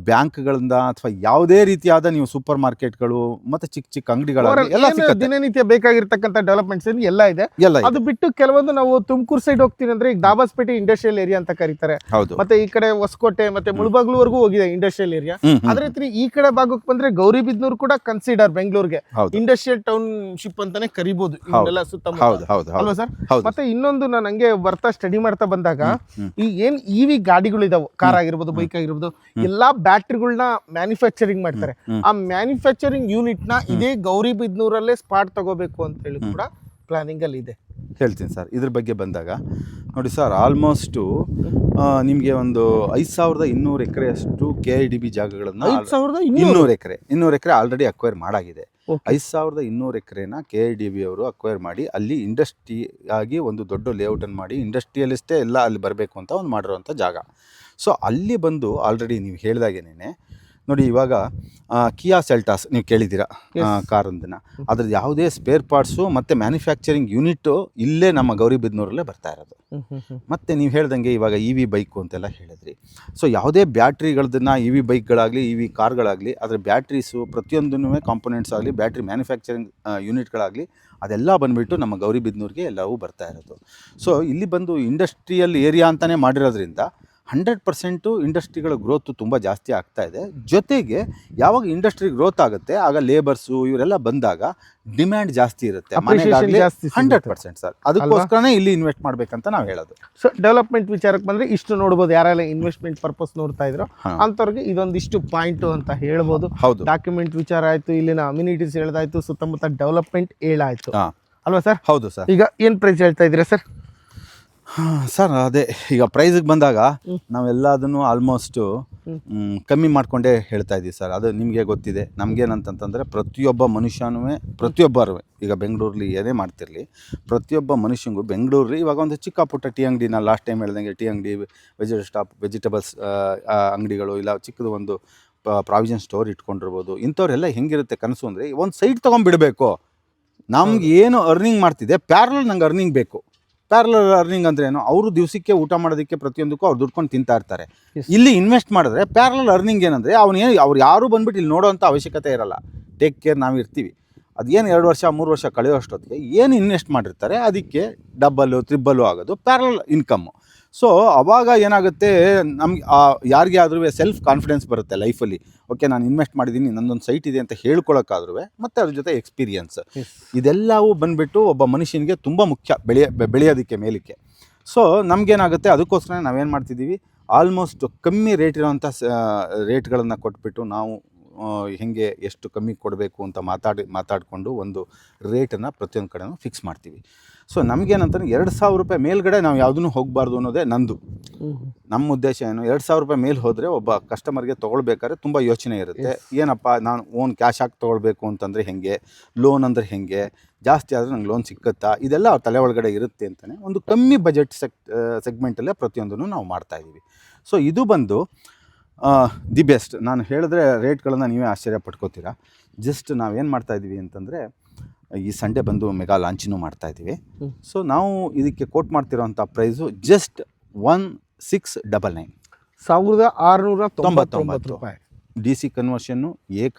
ಬ್ಯಾಂಕ್ಗಳಿಂದ ಅಥವಾ ಯಾವುದೇ ರೀತಿಯಾದ ನೀವು ಸೂಪರ್ ಮಾರ್ಕೆಟ್ಗಳು ಮತ್ತು ಚಿಕ್ಕ ಚಿಕ್ಕ ಅಂಗಡಿಗಳಾಗಲಿ ಎಲ್ಲ ಸಿಗುತ್ತೆ. ದಿನನಿತ್ಯ ಬೇಕಾಗಿರ್ತಕ್ಕಂಥ ಡೆವಲಪ್ಮೆಂಟ್ಸ್ ಎಲ್ಲ ಇದೆ. ಎಲ್ಲ ಇದೆ. ಅದು ಬಿಟ್ಟು ಕೆಲವೊಂದು ನಾವು ತುಮಕೂರು ಸೈಡ್ ಹೋಗ್ತೀನಿ ಅಂದ್ರೆ ಈಗ ದಾಬಾಸ್ಪೇಟೆ ಇಂಡಸ್ಟ್ರಿಯಲ್ ಏರಿಯಾ ಅಂತ ಕರೀತಾರೆ. ಹೌದು. ಮತ್ತೆ ಈ ಕಡೆ ಹೊಸಕೋಟೆ ಮತ್ತೆ ಮುಳಬಾಗ್ಲುವರೆಗೂ ಹೋಗಿದೆ ಇಂಡಸ್ಟ್ರಿಯಲ್ ಏರಿಯಾ. ಅದೇ ರೀತಿ ಈ ಕಡೆ ಭಾಗಕ್ಕೆ ಬಂದ್ರೆ ಗೌರಿಬಿದನೂರು ಕೂಡ ಕನ್ಸಿಡರ್ ಬೆಂಗಳೂರಿಗೆ ಇಂಡಸ್ಟ್ರಿಯಲ್ ಟೌನ್ಶಿಪ್ ಅಂತಾನೆ ಕರಿಬಹುದು ಇವನ್ನೆಲ್ಲ ಸುತ್ತಮುತ್ತ ಅಲ್ವಾ ಸರ್? ಮತ್ತೆ ಇನ್ನೊಂದು ನಾನು ಹಂಗೆ ಬರ್ತಾ ಸ್ಟಡಿ ಮಾಡ್ತಾ ಬಂದಾಗ ಈ ಏನ್ ಇವಿ ಗಾಡಿಗಳು ಇದಾವೆ, ಕಾರ್ ಆಗಿರ್ಬೋದು, ಬೈಕ್ ಆಗಿರ್ಬೋದು, ಎಲ್ಲಾ ಬ್ಯಾಟ್ರಿಗಳನ್ನ ಮ್ಯಾನುಫ್ಯಾಕ್ಚರಿಂಗ್ ಮಾಡ್ತಾರೆ. ಆ ಮ್ಯಾನುಫ್ಯಾಕ್ಚರಿಂಗ್ ಯೂನಿಟ್ ನ ಇದೇ ಗೌರಿಬಿದನೂರಲ್ಲೇ ಸ್ಪಾಟ್ ತಗೋಬೇಕು ಅಂತ ಹೇಳಿ ಕೂಡ ಪ್ಲಾನಿಂಗ್ ಅಲ್ಲಿ ಇದೆ. ಹೇಳ್ತೀನಿ ಸರ್. ಇದ್ರ ಬಗ್ಗೆ ಬಂದಾಗ ನೋಡಿ ಸರ್, ಆಲ್ಮೋಸ್ಟು ನಿಮಗೆ ಒಂದು 5200 ಎಕರೆಯಷ್ಟು KIDB ಜಾಗಗಳನ್ನು 200 ಎಕರೆ ಆಲ್ರೆಡಿ ಅಕ್ವೈರ್ ಮಾಡಾಗಿದೆ. 5200 ಎಕರೆನ KIDB ಅವರು ಅಕ್ವೈರ್ ಮಾಡಿ ಅಲ್ಲಿ ಇಂಡಸ್ಟ್ರಿ ಆಗಿ ಒಂದು ದೊಡ್ಡ ಲೇಔಟನ್ನು ಮಾಡಿ ಇಂಡಸ್ಟ್ರಿಯಲಿಸ್ಟೇ ಎಲ್ಲ ಅಲ್ಲಿ ಬರಬೇಕು ಅಂತ ಒಂದು ಮಾಡಿರೋವಂಥ ಜಾಗ. ಸೊ ಅಲ್ಲಿ ಬಂದು ಆಲ್ರೆಡಿ ನೀವು ಹೇಳಿದಾಗೇನೆ ನೋಡಿ, ಇವಾಗ ಕಿಯಾ ಸೆಲ್ಟಾಸ್ ನೀವು ಕೇಳಿದ್ದೀರಾ ಕಾರೊಂದನ್ನು, ಅದ್ರದ್ದು ಯಾವುದೇ ಸ್ಪೇರ್ ಪಾರ್ಟ್ಸು ಮತ್ತು ಮ್ಯಾನುಫ್ಯಾಕ್ಚರಿಂಗ್ ಯೂನಿಟ್ಟು ಇಲ್ಲೇ ನಮ್ಮ ಗೌರಿಬಿದನೂರಲ್ಲೇ ಬರ್ತಾ ಇರೋದು. ಮತ್ತು ನೀವು ಹೇಳ್ದಂಗೆ ಇವಾಗ EV ಬೈಕು ಅಂತೆಲ್ಲ ಹೇಳಿದ್ರಿ. ಸೊ ಯಾವುದೇ ಬ್ಯಾಟ್ರಿಗಳದನ್ನು EV ಬೈಕ್ಗಳಾಗಲಿ EV ಕಾರ್ಗಳಾಗಲಿ ಅದರ ಬ್ಯಾಟ್ರೀಸು ಪ್ರತಿಯೊಂದೂ ಕಾಂಪೊನೆಂಟ್ಸ್ ಆಗಲಿ ಬ್ಯಾಟ್ರಿ ಮ್ಯಾನುಫ್ಯಾಕ್ಚರಿಂಗ್ ಯೂನಿಟ್ಗಳಾಗಲಿ ಅದೆಲ್ಲ ಬಂದುಬಿಟ್ಟು ನಮ್ಮ ಗೌರಿಬಿದನೂರಿಗೆ ಎಲ್ಲವೂ ಬರ್ತಾ ಇರೋದು. ಸೊ ಇಲ್ಲಿ ಬಂದು ಇಂಡಸ್ಟ್ರಿಯಲ್ ಏರಿಯಾ ಅಂತಲೇ ಮಾಡಿರೋದ್ರಿಂದ 100% ಇಂಡಸ್ಟ್ರಿಗಳ ಗ್ರೋತು ತುಂಬ ಜಾಸ್ತಿ ಆಗ್ತಾ ಇದೆ. ಜೊತೆಗೆ ಯಾವಾಗ ಇಂಡಸ್ಟ್ರಿ ಗ್ರೋತ್ ಆಗುತ್ತೆ ಆಗ ಲೇಬರ್ಸು ಇವರೆಲ್ಲ ಬಂದಾಗ ಡಿಮ್ಯಾಂಡ್ ಜಾಸ್ತಿ ಇರುತ್ತೆ. 100% ಸರ್, ಅದಕ್ಕೋಸ್ಕರನೇ ಇಲ್ಲಿ ಇನ್ವೆಸ್ಟ್ ಮಾಡ್ಬೇಕಂತ ನಾವು ಹೇಳೋದು. ಸೊ ಡೆವಲಪ್ಮೆಂಟ್ ವಿಚಾರಕ್ಕೆ ಬಂದ್ರೆ ಇಷ್ಟು ನೋಡ್ಬೋದು. ಯಾರೆಲ್ಲ ಇನ್ವೆಸ್ಟ್ಮೆಂಟ್ ಪರ್ಪಸ್ ನೋಡ್ತಾ ಇದ್ರು ಅಂಥವ್ರಿಗೆ ಇದೊಂದಿಷ್ಟು ಪಾಯಿಂಟ್ ಅಂತ ಹೇಳ್ಬೋದು. ಡಾಕ್ಯುಮೆಂಟ್ ವಿಚಾರ ಆಯ್ತು, ಇಲ್ಲಿನ ಅಮ್ಯುನಿಟೀಸ್ ಹೇಳ್ದಾಯ್ತು, ಸುತ್ತಮುತ್ತ ಡೆವಲಪ್ಮೆಂಟ್ ಹೇಳಾಯ್ತು ಅಲ್ವಾ ಸರ್? ಹೌದು ಸರ್. ಈಗ ಏನು ಪ್ರೈಸ್ ಹೇಳ್ತಾ ಇದ್ದೀರಾ ಸರ್? ಸರ್ ಅದೇ ಈಗ ಪ್ರೈಸಿಗೆ ಬಂದಾಗ ನಾವೆಲ್ಲದನ್ನು ಆಲ್ಮೋಸ್ಟು ಕಮ್ಮಿ ಮಾಡಿಕೊಂಡೇ ಹೇಳ್ತಾ ಇದ್ದೀವಿ ಸರ್. ಅದು ನಿಮಗೆ ಗೊತ್ತಿದೆ. ನಮಗೇನಂತಂತಂದರೆ ಪ್ರತಿಯೊಬ್ಬ ಮನುಷ್ಯನೂ ಪ್ರತಿಯೊಬ್ಬರು ಈಗ ಬೆಂಗಳೂರಲ್ಲಿ ಏನೇ ಮಾಡ್ತಿರಲಿ ಪ್ರತಿಯೊಬ್ಬ ಮನುಷ್ಯನಿಗೂ ಬೆಂಗಳೂರಲ್ಲಿ ಇವಾಗ ಒಂದು ಚಿಕ್ಕ ಪುಟ್ಟ ಟೀ ಅಂಗಡಿ, ನಾನು ಲಾಸ್ಟ್ ಟೈಮ್ ಹೇಳ್ದಂಗೆ ಟೀ ಅಂಗಡಿ, ವೆಜಿಟೇಬಲ್ಸ್ ಅಂಗಡಿಗಳು, ಇಲ್ಲ ಚಿಕ್ಕದು ಒಂದು ಪ್ರಾವಿಷನ್ ಸ್ಟೋರ್ ಇಟ್ಕೊಂಡಿರ್ಬೋದು. ಇಂಥವ್ರೆಲ್ಲ ಹೆಂಗಿರುತ್ತೆ ಕನಸು ಅಂದರೆ ಒಂದು ಸೈಟ್ ತೊಗೊಂಡ್ಬಿಡಬೇಕು. ನಮ್ಗೆ ಏನು ಅರ್ನಿಂಗ್ ಮಾಡ್ತಿದೆ ಪ್ಯಾರಲಲ್ ನಂಗೆ ಅರ್ನಿಂಗ್ ಬೇಕು. ಪ್ಯಾರಲಲ್ ಅರ್ನಿಂಗ್ ಅಂದ್ರೆ ಏನು? ಅವರು ದಿವಸಕ್ಕೆ ಊಟ ಮಾಡೋದಕ್ಕೆ ಪ್ರತಿಯೊಂದಕ್ಕೂ ಅವ್ರು ದುಡ್ಕೊಂಡು ತಿಂತಾ ಇರ್ತಾರೆ. ಇಲ್ಲಿ ಇನ್ವೆಸ್ಟ್ ಮಾಡಿದ್ರೆ ಪ್ಯಾರಲಲ್ ಅರ್ನಿಂಗ್ ಏನಂದರೆ ಅವ್ರು ಯಾರು ಬಂದ್ಬಿಟ್ಟು ಇಲ್ಲಿ ನೋಡೋವಂಥ ಅವಶ್ಯಕತೆ ಇರಲ್ಲ. ಟೇಕ್ ಕೇರ್ ನಾವು ಇರ್ತೀವಿ. ಅದೇನು 2 ವರ್ಷ 3 ವರ್ಷ ಕಳೆಯೋಷ್ಟೊತ್ತಿಗೆ ಏನು ಇನ್ವೆಸ್ಟ್ ಮಾಡಿರ್ತಾರೆ ಅದಕ್ಕೆ ಡಬ್ಬಲ್ಲು ತ್ರಿಬ್ಬಲ್ಲು ಆಗೋದು ಪ್ಯಾರಲಲ್ ಇನ್ಕಮ್ಮು. ಸೊ ಅವಾಗ ಏನಾಗುತ್ತೆ, ನಮ್ಗೆ ಯಾರಿಗೆ ಆದ್ರೂ ಸೆಲ್ಫ್ ಕಾನ್ಫಿಡೆನ್ಸ್ ಬರುತ್ತೆ ಲೈಫಲ್ಲಿ. ಓಕೆ, ನಾನು ಇನ್ವೆಸ್ಟ್ ಮಾಡಿದ್ದೀನಿ, ನನ್ನೊಂದು ಸೈಟ್ ಇದೆ ಅಂತ ಹೇಳ್ಕೊಳಕ್ಕಾದ್ರೂ ಮತ್ತು ಅದ್ರ ಜೊತೆ ಎಕ್ಸ್ಪೀರಿಯನ್ಸ್ ಇದೆಲ್ಲವೂ ಬಂದುಬಿಟ್ಟು ಒಬ್ಬ ಮನುಷ್ಯನಿಗೆ ತುಂಬ ಮುಖ್ಯ ಬೆಳೆಯೋದಕ್ಕೆ ಮೇಲಕ್ಕೆ. ಸೊ ನಮಗೇನಾಗುತ್ತೆ, ಅದಕ್ಕೋಸ್ಕರ ನಾವೇನು ಮಾಡ್ತಿದ್ದೀವಿ, ಆಲ್ಮೋಸ್ಟ್ ಕಮ್ಮಿ ರೇಟ್ ಇರೋವಂಥ ರೇಟ್ಗಳನ್ನು ಕೊಟ್ಬಿಟ್ಟು ನಾವು ಹೆಂಗೆ ಎಷ್ಟು ಕಮ್ಮಿ ಕೊಡಬೇಕು ಅಂತ ಮಾತಾಡಿಕೊಂಡು ಒಂದು ರೇಟನ್ನು ಪ್ರತಿಯೊಂದು ಕಡೆನೂ ಫಿಕ್ಸ್ ಮಾಡ್ತೀವಿ. ಸೊ ನಮಗೇನಂತಂದ್ರೆ 2000 ರೂಪಾಯಿ ಮೇಲ್ಗಡೆ ನಾವು ಯಾವುದೂ ಹೋಗಬಾರ್ದು ಅನ್ನೋದೇ ನಂದು. ನಮ್ಮ ಉದ್ದೇಶ ಏನು, 2000 ರೂಪಾಯಿ ಮೇಲೆ ಹೋದರೆ ಒಬ್ಬ ಕಸ್ಟಮರ್ಗೆ ತೊಗೊಳ್ಬೇಕಾದ್ರೆ ತುಂಬ ಯೋಚನೆ ಇರುತ್ತೆ. ಏನಪ್ಪ ನಾನು ಓನ್ ಕ್ಯಾಶ್ ಹಾಕಿ ತೊಗೊಳ್ಬೇಕು ಅಂತಂದರೆ ಹೆಂಗೆ, ಲೋನ್ ಅಂದರೆ ಹೆಂಗೆ, ಜಾಸ್ತಿ ಆದರೆ ನಂಗೆ ಲೋನ್ ಸಿಕ್ಕುತ್ತಾ, ಇದೆಲ್ಲ ಅವ್ರ ತಲೆ ಒಳಗಡೆ ಇರುತ್ತೆ ಅಂತಲೇ ಒಂದು ಕಮ್ಮಿ ಬಜೆಟ್ ಸೆಗ್ಮೆಂಟಲ್ಲೇ ಪ್ರತಿಯೊಂದನ್ನು ನಾವು ಮಾಡ್ತಾಯಿದ್ದೀವಿ. ಸೊ ಇದು ಬಂದು ದಿ ಬೆಸ್ಟ್. ನಾನು ಹೇಳಿದ್ರೆ ರೇಟ್ಗಳನ್ನು ನೀವೇ ಆಶ್ಚರ್ಯ ಪಟ್ಕೋತೀರಾ. ಜಸ್ಟ್ ನಾವೇನು ಮಾಡ್ತಾಯಿದ್ದೀವಿ ಅಂತಂದರೆ ಈ ಸಂಡೇ ಬಂದು ಮೆಗಾ ಲಾಂಚಿನೂ ಮಾಡ್ತಾಯಿದ್ದೀವಿ. ಸೊ ನಾವು ಇದಕ್ಕೆ ಕೋಟ್ ಮಾಡ್ತಿರೋಂಥ ಪ್ರೈಸು ಜಸ್ಟ್ 1699 1699 ರೂಪಾಯಿ. DC ಕನ್ವರ್ಷನ್ನು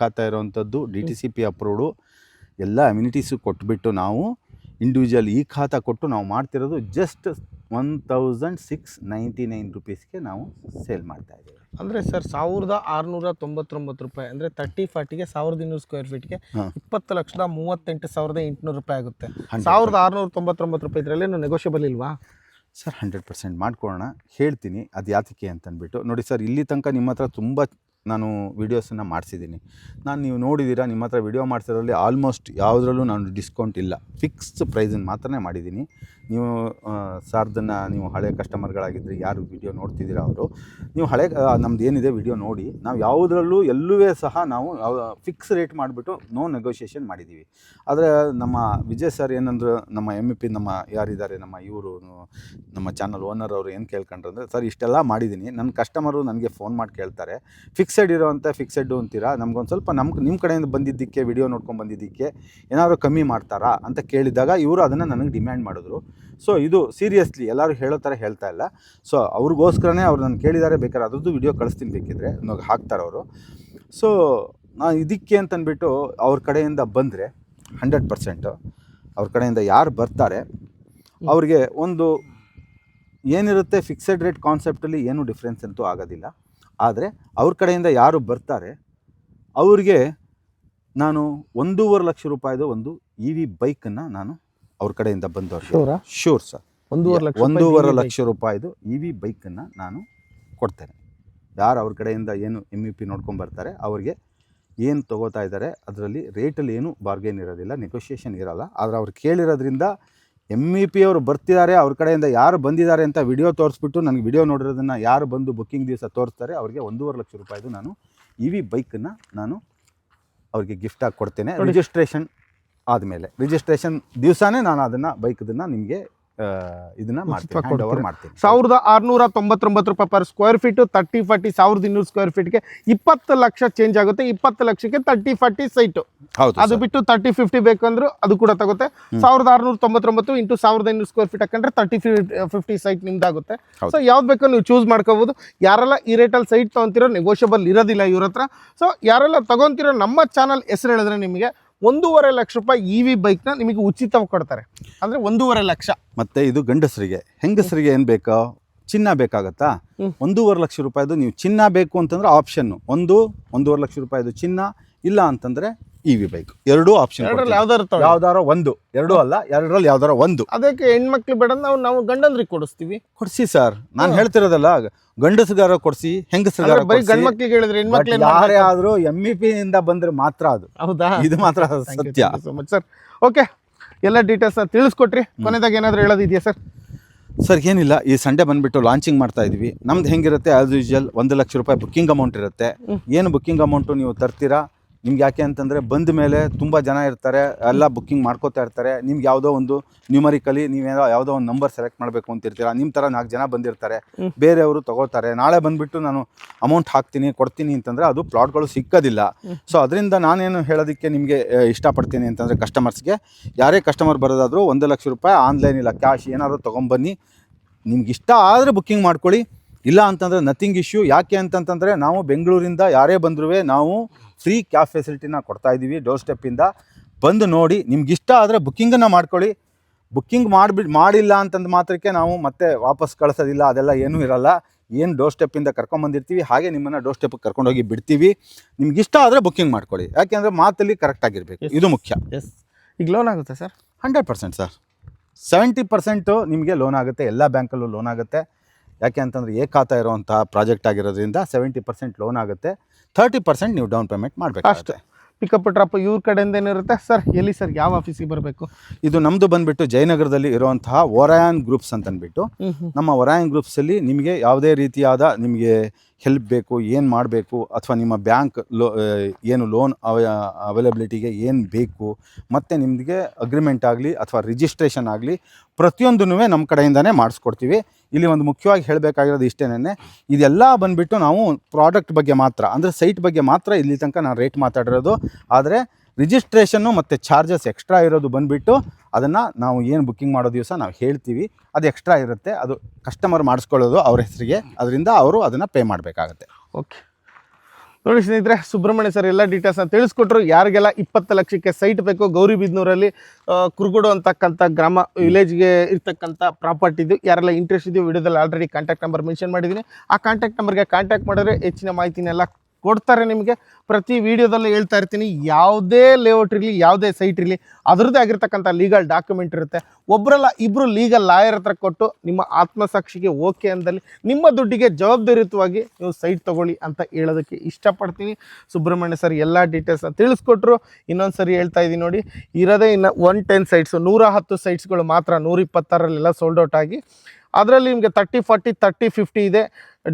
ಖಾತಾ ಇರೋವಂಥದ್ದು, DTCP ಅಪ್ರೂವ್ಡು, ಎಲ್ಲ ಅಮ್ಯುನಿಟೀಸು ಕೊಟ್ಬಿಟ್ಟು ನಾವು ಇಂಡಿವಿಜುವಲ್ ಖಾತಾ ಕೊಟ್ಟು ನಾವು ಮಾಡ್ತಿರೋದು ಜಸ್ಟ್ 1699 ರುಪೀಸ್ಗೆ ನಾವು ಸೇಲ್ ಮಾಡ್ತಾಯಿದ್ದೀವಿ. ಅಂದರೆ ಸರ್ 1699 ರೂಪಾಯಿ ಅಂದರೆ 30-40ಗೆ 1200 ಸ್ಕ್ವೇರ್ ಫೀಟ್ಗೆ 20,38,800 ರೂಪಾಯಿ ಆಗುತ್ತೆ. 1699 ರೂಪಾಯಿ ಇದರಲ್ಲಿ ನೆಗೋಷಿಯಬಲ್ ಇಲ್ವಾ ಸರ್? 100% ಮಾಡ್ಕೊಳ್ಳೋಣ. ಹೇಳ್ತೀನಿ ಅದು ಯಾತಕ್ಕೆ ಅಂತಂದ್ಬಿಟ್ಟು. ನೋಡಿ ಸರ್, ಇಲ್ಲಿ ತನಕ ನಿಮ್ಮ ಹತ್ರ ತುಂಬ ನಾನು ವೀಡಿಯೋಸನ್ನು ಮಾಡಿಸಿದ್ದೀನಿ. ನೀವು ನೋಡಿದ್ದೀರಾ, ನಿಮ್ಮ ಹತ್ರ ವೀಡಿಯೋ ಮಾಡಿಸಿದ್ರಲ್ಲಿ ಆಲ್ಮೋಸ್ಟ್ ಯಾವುದ್ರಲ್ಲೂ ನಾನು ಡಿಸ್ಕೌಂಟ್ ಇಲ್ಲ, ಫಿಕ್ಸ್ಡ್ ಪ್ರೈಸನ್ನು ಮಾತ್ರನೇ ಮಾಡಿದ್ದೀನಿ. ನೀವು ಸಾರ್ದನ್ನು ನೀವು ಹಳೆ ಕಸ್ಟಮರ್ಗಳಾಗಿದ್ದರೆ ಯಾರು ವೀಡಿಯೋ ನೋಡ್ತಿದ್ದೀರಾ ಅವರು, ನೀವು ಹಳೆ ನಮ್ದು ಏನಿದೆ ವೀಡಿಯೋ ನೋಡಿ. ನಾವು ಯಾವುದರಲ್ಲೂ ಎಲ್ಲೂ ಸಹ ನಾವು ಫಿಕ್ಸ್ ರೇಟ್ ಮಾಡಿಬಿಟ್ಟು ನೋ ನೆಗೋಷಿಯೇಷನ್ ಮಾಡಿದ್ದೀವಿ. ಆದರೆ ನಮ್ಮ ವಿಜಯ್ ಸರ್ ಏನಂದ್ರೆ, ನಮ್ಮ MEP ನಮ್ಮ ಯಾರಿದ್ದಾರೆ ನಮ್ಮ ಇವರು ನಮ್ಮ ಚಾನಲ್ ಓನರ್ ಅವರು ಏನು ಕೇಳ್ಕೊಂಡ್ರಂದ್ರೆ, ಸರ್ ಇಷ್ಟೆಲ್ಲ ಮಾಡಿದ್ದೀನಿ, ನನ್ನ ಕಸ್ಟಮರು ನನಗೆ ಫೋನ್ ಮಾಡಿ ಕೇಳ್ತಾರೆ, ಫಿಕ್ಸ್ ಫಿಕ್ಸೆಡ್ ಇರೋವಂಥ ಫಿಕ್ಸೆಡ್ ಅಂತೀರಾ, ನಮ್ಗೊಂದು ಸ್ವಲ್ಪ ನಿಮ್ಮ ಕಡೆಯಿಂದ ಬಂದಿದ್ದಕ್ಕೆ ವಿಡಿಯೋ ನೋಡ್ಕೊಂಡು ಬಂದಿದ್ದಕ್ಕೆ ಏನಾದರೂ ಕಮ್ಮಿ ಮಾಡ್ತಾರಾ ಅಂತ ಕೇಳಿದಾಗ ಇವರು ಅದನ್ನು ನನಗೆ ಡಿಮ್ಯಾಂಡ್ ಮಾಡಿದ್ರು. ಸೊ ಇದು ಸೀರಿಯಸ್ಲಿ ಎಲ್ಲರೂ ಹೇಳೋ ಥರ ಹೇಳ್ತಾ ಇಲ್ಲ. ಸೊ ಅವ್ರಿಗೋಸ್ಕರನೇ ಅವ್ರು ನಾನು ಕೇಳಿದ್ದಾರೆ, ಬೇಕಾದ್ರೆ ಅದ್ರದ್ದು ವಿಡಿಯೋ ಕಳಿಸ್ತೀನಿ ಬೇಕಿದ್ರೆ ಹಾಕ್ತಾರೆ ಅವರು. ಸೊ ನಾನು ಇದಕ್ಕೆ ಅಂತಂದ್ಬಿಟ್ಟು ಅವ್ರ ಕಡೆಯಿಂದ ಬಂದರೆ 100% ಅವ್ರ ಕಡೆಯಿಂದ ಯಾರು ಬರ್ತಾರೆ ಅವ್ರಿಗೆ ಒಂದು ಏನಿರುತ್ತೆ ಫಿಕ್ಸೆಡ್ ರೇಟ್ ಕಾನ್ಸೆಪ್ಟಲ್ಲಿ ಏನೂ ಡಿಫ್ರೆನ್ಸ್ ಅಂತೂ ಆಗೋದಿಲ್ಲ. ಆದರೆ ಅವ್ರ ಕಡೆಯಿಂದ ಯಾರು ಬರ್ತಾರೆ ಅವ್ರಿಗೆ ನಾನು 1.5 ಲಕ್ಷ ರೂಪಾಯಿದು ಒಂದು EV ಬೈಕನ್ನು ನಾನು ಅವ್ರ ಕಡೆಯಿಂದ ಬಂದವ್ರಿಗೆ ಶೂರ್ ಸರ್ 1.5 ಲಕ್ಷ ರೂಪಾಯಿದು EV ಬೈಕನ್ನು ನಾನು ಕೊಡ್ತೇನೆ. ಯಾರು ಅವ್ರ ಕಡೆಯಿಂದ ಏನು MEP ನೋಡ್ಕೊಂಡು ಬರ್ತಾರೆ ಅವ್ರಿಗೆ ಏನು ತೊಗೋತಾ ಇದ್ದಾರೆ ಅದರಲ್ಲಿ ರೇಟಲ್ಲಿ ಏನು ಬಾರ್ಗೇನ್ ಇರೋದಿಲ್ಲ, ನೆಗೋಷಿಯೇಷನ್ ಇರೋಲ್ಲ. ಆದರೆ ಅವ್ರು ಕೇಳಿರೋದ್ರಿಂದ MEP ಅವರು ಬರ್ತಿದ್ದಾರೆ, ಅವ್ರ ಕಡೆಯಿಂದ ಯಾರು ಬಂದಿದ್ದಾರೆ ಅಂತ ವಿಡಿಯೋ ತೋರಿಸ್ಬಿಟ್ಟು ನನಗೆ ವಿಡಿಯೋ ನೋಡಿರೋದನ್ನು ಯಾರು ಬಂದು ಬುಕ್ಕಿಂಗ್ ದಿವಸ ತೋರಿಸ್ತಾರೆ ಅವ್ರಿಗೆ 1.5 ಲಕ್ಷ ರೂಪಾಯಿದು ನಾನು EV ಬೈಕನ್ನು ನಾನು ಅವ್ರಿಗೆ ಗಿಫ್ಟಾಗಿ ಕೊಡ್ತೇನೆ. ರಿಜಿಸ್ಟ್ರೇಷನ್ ಆದಮೇಲೆ ರಿಜಿಸ್ಟ್ರೇಷನ್ ದಿವಸನೇ ನಾನು ಅದನ್ನು ಬೈಕದನ್ನು ನಿಮಗೆ ಇದನ್ನ ಮಾಡ್ತೀನಿ. 1699 ರೂಪಾಯಿ ಪರ್ ಸ್ಕ್ವೇರ್ ಫೀಟು, 30-40 1200 ಸ್ಕ್ವೇರ್ ಫೀಟ್ಗೆ 20 ಲಕ್ಷ ಚೇಂಜ್ ಆಗುತ್ತೆ. 20 ಲಕ್ಷಕ್ಕೆ 30-40 ಸೈಟು. ಅದು ಬಿಟ್ಟು 30-50 ಬೇಕಂದ್ರೂ ಅದು ಕೂಡ ತಗುತ್ತೆ. 1699 ಇಂಟು 1500 ಸ್ಕ್ವೇರ್ ಫೀಟ್ ಹಾಕೊಂಡ್ರೆ 30-50 ಸೈಟ್ ನಿಮ್ದಾಗುತ್ತೆ. ಸೊ ಯಾವ್ದು ಬೇಕೋ ನೀವು ಚೂಸ್ ಮಾಡ್ಕೋಬಹುದು. ಯಾರೆಲ್ಲ ಈ ರೇಟಲ್ಲಿ ಸೈಟ್ ತಗೊಂತಿರೋ ನೆಗೋಷಿಯಬಲ್ ಇರೋದಿಲ್ಲ ಇವ್ರ ಹತ್ರ. ಸೊ ಯಾರೆಲ್ಲ ತಗೊಂತಿರೋ ನಮ್ಮ ಚಾನಲ್ ಹೆಸರು ಹೇಳಿದ್ರೆ ನಿಮಗೆ 1.5 ಲಕ್ಷ ರೂಪಾಯಿ EV ಬೈಕ್ನ ನಿಮಗೆ ಉಚಿತವಾಗಿ ಕೊಡ್ತಾರೆ. ಅಂದರೆ 1.5 ಲಕ್ಷ. ಮತ್ತು ಇದು ಗಂಡಸರಿಗೆ, ಹೆಂಗಸರಿಗೆ ಏನು ಬೇಕೋ ಚಿನ್ನ ಬೇಕಾಗತ್ತಾ, 1.5 ಲಕ್ಷ ರೂಪಾಯಿದು ನೀವು ಚಿನ್ನ ಬೇಕು ಅಂತಂದ್ರೆ ಆಪ್ಷನ್ನು 1.5 ಲಕ್ಷ ರೂಪಾಯಿದು ಚಿನ್ನ, ಇಲ್ಲ ಅಂತಂದರೆ EV ಬೈಕ್. ಎರಡೂ ಆಪ್ಷನ್, ಯಾವ್ದಾರೋ ಒಂದು, ಎರಡೂ ಅಲ್ಲ ಎರಡರಲ್ಲಿ ಯಾವ್ದಾರೋ ಒಂದು. ಅದಕ್ಕೆ ಹೆಣ್ಮಕ್ಳು ಬೇಡ, ನಾವು ಗಂಡಂದ್ರಿಗೆ ಕೊಡಿಸ್ತೀವಿ. ಕೊಡಿಸಿ ಸರ್, ನಾನು ಹೇಳ್ತಿರೋದಲ್ಲ ಗಂಡಸಗಾರ ಕೊಡಿಸಿ, ಹೆಂಗಸಗಾರ ಗಂಡ್ಮಕ್ಳಿಗೆ ಹೇಳಿದ್ರೆ ಹೆಣ್ಮಕ್ಳು ಯಾರೇ ಆದರೂ MEP ಇಂದ ಬಂದ್ರೆ ಮಾತ್ರ ಅದು. ಹೌದಾ? ಇದು ಮಾತ್ರ ಸತ್ಯ. ಸರ್ ಓಕೆ, ಎಲ್ಲ ಡೀಟೇಲ್ಸ್ ತಿಳಿಸ್ಕೊಟ್ರಿ. ಕೊನೆದಾಗ ಏನಾದರೂ ಹೇಳೋದಿದೆಯಾ ಸರ್? ಸರ್ ಏನಿಲ್ಲ, ಈ ಸಂಡೇ ಬಂದುಬಿಟ್ಟು ಲಾಂಚಿಂಗ್ ಮಾಡ್ತಾ ಇದ್ವಿ. ನಮ್ದು ಹೆಂಗಿರುತ್ತೆ ಆ್ಯಸ್ ಯೂಶುವಲ್ 1 ಲಕ್ಷ ರೂಪಾಯಿ ಬುಕ್ಕಿಂಗ್ ಅಮೌಂಟ್ ಇರುತ್ತೆ. ಏನು ಬುಕ್ಕಿಂಗ್ ಅಮೌಂಟು ನೀವು ತರ್ತೀರಾ, ನಿಮ್ಗೆ ಯಾಕೆ ಅಂತಂದರೆ ಬಂದ ಮೇಲೆ ತುಂಬ ಜನ ಇರ್ತಾರೆ, ಎಲ್ಲ ಬುಕ್ಕಿಂಗ್ ಮಾಡ್ಕೋತಾ ಇರ್ತಾರೆ. ನಿಮ್ಗೆ ಯಾವುದೋ ಒಂದು ನ್ಯೂಮರಿಕಲಿ ನೀವೇನೋ ಯಾವುದೋ ಒಂದು ನಂಬರ್ ಸೆಲೆಕ್ಟ್ ಮಾಡಬೇಕು ಅಂತಿರ್ತೀರಾ. ನಿಮ್ಮ ಥರ 4 ಜನ ಬಂದಿರ್ತಾರೆ, ಬೇರೆಯವರು ತೊಗೋತಾರೆ. ನಾಳೆ ಬಂದುಬಿಟ್ಟು ನಾನು ಅಮೌಂಟ್ ಹಾಕ್ತೀನಿ ಕೊಡ್ತೀನಿ ಅಂತಂದರೆ ಅದು ಪ್ಲಾಟ್ಗಳು ಸಿಕ್ಕೋದಿಲ್ಲ. ಸೊ ಅದರಿಂದ ನಾನೇನು ಹೇಳೋದಕ್ಕೆ ನಿಮಗೆ ಇಷ್ಟಪಡ್ತೀನಿ ಅಂತಂದರೆ ಕಸ್ಟಮರ್ಸ್ಗೆ, ಯಾರೇ ಕಸ್ಟಮರ್ ಬರೋದಾದರೂ 1 ಲಕ್ಷ ರೂಪಾಯಿ ಆನ್ಲೈನ್ ಇಲ್ಲ ಕ್ಯಾಶ್ ಏನಾದರೂ ತೊಗೊಂಬನ್ನಿ. ನಿಮ್ಗೆ ಇಷ್ಟ ಆದರೆ ಬುಕ್ಕಿಂಗ್ ಮಾಡ್ಕೊಳ್ಳಿ, ಇಲ್ಲ ಅಂತಂದರೆ ನಥಿಂಗ್ ಇಶ್ಯೂ. ಯಾಕೆ ಅಂತಂತಂದರೆ ನಾವು ಬೆಂಗಳೂರಿಂದ ಯಾರೇ ಬಂದರೂ ನಾವು ಫ್ರೀ ಕ್ಯಾಬ್ ಫೆಸಿಲಿಟಿನ ಕೊಡ್ತಾಯಿದ್ದೀವಿ. ಡೋರ್ ಸ್ಟೆಪ್ಪಿಂದ ಬಂದು ನೋಡಿ, ನಿಮ್ಗೆ ಇಷ್ಟ ಆದರೆ ಬುಕ್ಕಿಂಗನ್ನು ಮಾಡ್ಕೊಳ್ಳಿ. ಬುಕ್ಕಿಂಗ್ ಮಾಡಿಲ್ಲ ಅಂತಂದು ಮಾತ್ರಕ್ಕೆ ನಾವು ಮತ್ತೆ ವಾಪಸ್ ಕಳಿಸೋದಿಲ್ಲ, ಅದೆಲ್ಲ ಏನೂ ಇರೋಲ್ಲ. ಏನು ಡೋರ್ ಸ್ಟೆಪ್ಪಿಂದ ಕರ್ಕೊಂಬಂದಿರ್ತೀವಿ ಹಾಗೆ ನಿಮ್ಮನ್ನು ಡೋರ್ ಸ್ಟೆಪ್ಪಿಗೆ ಕರ್ಕೊಂಡೋಗಿ ಬಿಡ್ತೀವಿ. ನಿಮ್ಗೆ ಇಷ್ಟ ಆದರೆ ಬುಕ್ಕಿಂಗ್ ಮಾಡ್ಕೊಳ್ಳಿ, ಯಾಕೆಂದರೆ ಮಾತಲ್ಲಿ ಕರೆಕ್ಟಾಗಿರಬೇಕು, ಇದು ಮುಖ್ಯ. ಈಗ ಲೋನ್ ಆಗುತ್ತೆ ಸರ್? 100% ಸರ್. 70% ನಿಮಗೆ ಲೋನ್ ಆಗುತ್ತೆ, ಎಲ್ಲ ಬ್ಯಾಂಕಲ್ಲೂ ಲೋನ್ ಆಗುತ್ತೆ. ಯಾಕೆ ಅಂತಂದರೆ ಖಾತಾ ಇರೋವಂಥ ಪ್ರಾಜೆಕ್ಟ್ ಆಗಿರೋದ್ರಿಂದ 70% ಲೋನ್ ಆಗುತ್ತೆ. 30% ನೀವು ಡೌನ್ ಪೇಮೆಂಟ್ ಮಾಡಬೇಕು ಅಷ್ಟೇ. ಪಿಕಪ್ ಡ್ರಾಪ್ ಇವ್ರ ಕಡೆಯಿಂದ ಏನಿರುತ್ತೆ ಸರ್? ಎಲ್ಲಿ ಸರ್, ಯಾವ ಆಫೀಸಿಗೆ ಬರಬೇಕು? ಇದು ನಮ್ಮದು ಬಂದುಬಿಟ್ಟು ಜಯನಗರದಲ್ಲಿ ಇರುವಂತಹ ಒರಾಯನ್ ಗ್ರೂಪ್ಸ್ ಅಂತಂದ್ಬಿಟ್ಟು, ನಮ್ಮ ಒರಾಯನ್ ಗ್ರೂಪ್ಸಲ್ಲಿ ನಿಮಗೆ ಯಾವುದೇ ರೀತಿಯಾದ ನಿಮಗೆ ಹೆಲ್ಪ್ ಬೇಕು, ಏನು ಮಾಡಬೇಕು, ಅಥವಾ ನಿಮ್ಮ ಬ್ಯಾಂಕ್ ಏನು ಲೋನ್ ಅವೈಲಬಿಲಿಟಿಗೆ ಏನು ಬೇಕು, ಮತ್ತು ನಿಮಗೆ ಅಗ್ರಿಮೆಂಟ್ ಆಗಲಿ ಅಥವಾ ರಿಜಿಸ್ಟ್ರೇಷನ್ ಆಗಲಿ ಪ್ರತಿಯೊಂದೂ ನಮ್ಮ ಕಡೆಯಿಂದನೇ ಮಾಡಿಸ್ಕೊಡ್ತೀವಿ. ಇಲ್ಲಿ ಒಂದು ಮುಖ್ಯವಾಗಿ ಹೇಳಬೇಕಾಗಿರೋದು ಇಷ್ಟೇನೆ, ಇದೆಲ್ಲ ಬಂದುಬಿಟ್ಟು ನಾವು ಪ್ರಾಡಕ್ಟ್ ಬಗ್ಗೆ ಮಾತ್ರ, ಅಂದರೆ ಸೈಟ್ ಬಗ್ಗೆ ಮಾತ್ರ ಇಲ್ಲಿ ತನಕ ನಾನು ರೇಟ್ ಮಾತಾಡಿರೋದು. ಆದರೆ ರಿಜಿಸ್ಟ್ರೇಷನ್ನು ಮತ್ತು ಚಾರ್ಜಸ್ ಎಕ್ಸ್ಟ್ರಾ ಇರೋದು ಬಂದುಬಿಟ್ಟು ಅದನ್ನು ನಾವು ಏನು ಬುಕ್ಕಿಂಗ್ ಮಾಡೋ ದಿವಸ ನಾವು ಹೇಳ್ತೀವಿ, ಅದು ಎಕ್ಸ್ಟ್ರಾ ಇರುತ್ತೆ. ಅದು ಕಸ್ಟಮರ್ ಮಾಡಿಸ್ಕೊಳ್ಳೋದು ಅವ್ರ ಹೆಸರಿಗೆ, ಅದರಿಂದ ಅವರು ಅದನ್ನು ಪೇ ಮಾಡಬೇಕಾಗತ್ತೆ. ಓಕೆ ನೋಡಿ ಸ್ನೇಹಿತರೆ, ಸುಬ್ರಹ್ಮಣ್ಯ ಸರ್ ಎಲ್ಲ ಡೀಟೇಲ್ಸ್ನ ತಿಳಿಸ್ಕೊಟ್ರು. ಯಾರಿಗೆಲ್ಲ 20 ಲಕ್ಷಕ್ಕೆ ಸೈಟ್ ಬೇಕು, ಗೌರಿಬಿದನೂರಲ್ಲಿ ಕುರುಗೋಡು ಅಂತಕ್ಕಂಥ ಗ್ರಾಮ ವಿಲೇಜ್ಗೆ ಇರ್ತಕ್ಕಂಥ ಪ್ರಾಪರ್ಟಿದು ಯಾರೆಲ್ಲ ಇಂಟ್ರೆಸ್ಟ್ ಇದೆಯೋ ವಿಡಿಯೋದಲ್ಲಿ ಆಲ್ರೆಡಿ ಕಾಂಟ್ಯಾಕ್ಟ್ ನಂಬರ್ ಮೆನ್ಷನ್ ಮಾಡಿದ್ದೀನಿ. ಆ ಕಾಂಟ್ಯಾಕ್ಟ್ ನಂಬರ್ಗೆ ಕಾಂಟ್ಯಾಕ್ಟ್ ಮಾಡಿದ್ರೆ ಹೆಚ್ಚಿನ ಮಾಹಿತಿನೆಲ್ಲ ಕೊಡ್ತಾರೆ ನಿಮಗೆ. ಪ್ರತಿ ವಿಡಿಯೋದಲ್ಲಿ ಹೇಳ್ತಾ ಇರ್ತೀನಿ, ಯಾವುದೇ ಲೇಔಟ್ ಇರಲಿ, ಯಾವುದೇ ಸೈಟ್ ಇರಲಿ, ಅದರದ್ದೇ ಆಗಿರ್ತಕ್ಕಂಥ ಲೀಗಲ್ ಡಾಕ್ಯುಮೆಂಟ್ ಇರುತ್ತೆ. ಒಬ್ಬರಲ್ಲ ಇಬ್ಬರು ಲೀಗಲ್ ಲಾಯರ್ ಹತ್ರ ಕೊಟ್ಟು ನಿಮ್ಮ ಆತ್ಮಸಾಕ್ಷಿಗೆ ಓಕೆ ಅಂದಲ್ಲಿ ನಿಮ್ಮ ದುಡ್ಡಿಗೆ ಜವಾಬ್ದಾರಿಯುತವಾಗಿ ನೀವು ಸೈಟ್ ತೊಗೊಳ್ಳಿ ಅಂತ ಹೇಳೋದಕ್ಕೆ ಇಷ್ಟಪಡ್ತೀನಿ. ಸುಬ್ರಹ್ಮಣ್ಯ ಸರ್ ಎಲ್ಲ ಡೀಟೇಲ್ಸ್ನ ತಿಳಿಸ್ಕೊಟ್ರು. ಇನ್ನೊಂದು ಸರಿ ಹೇಳ್ತಾ ಇದ್ದೀನಿ ನೋಡಿ, ಇರೋದೇ ಇನ್ನು 110 ಸೈಟ್ಸು, 110 ಸೈಟ್ಸ್ಗಳು ಮಾತ್ರ 126ರಲ್ಲೆಲ್ಲ ಸೋಲ್ಡ್ ಔಟ್ ಆಗಿ, ಅದರಲ್ಲಿ ನಿಮಗೆ 30-40 30-50 ಇದೆ.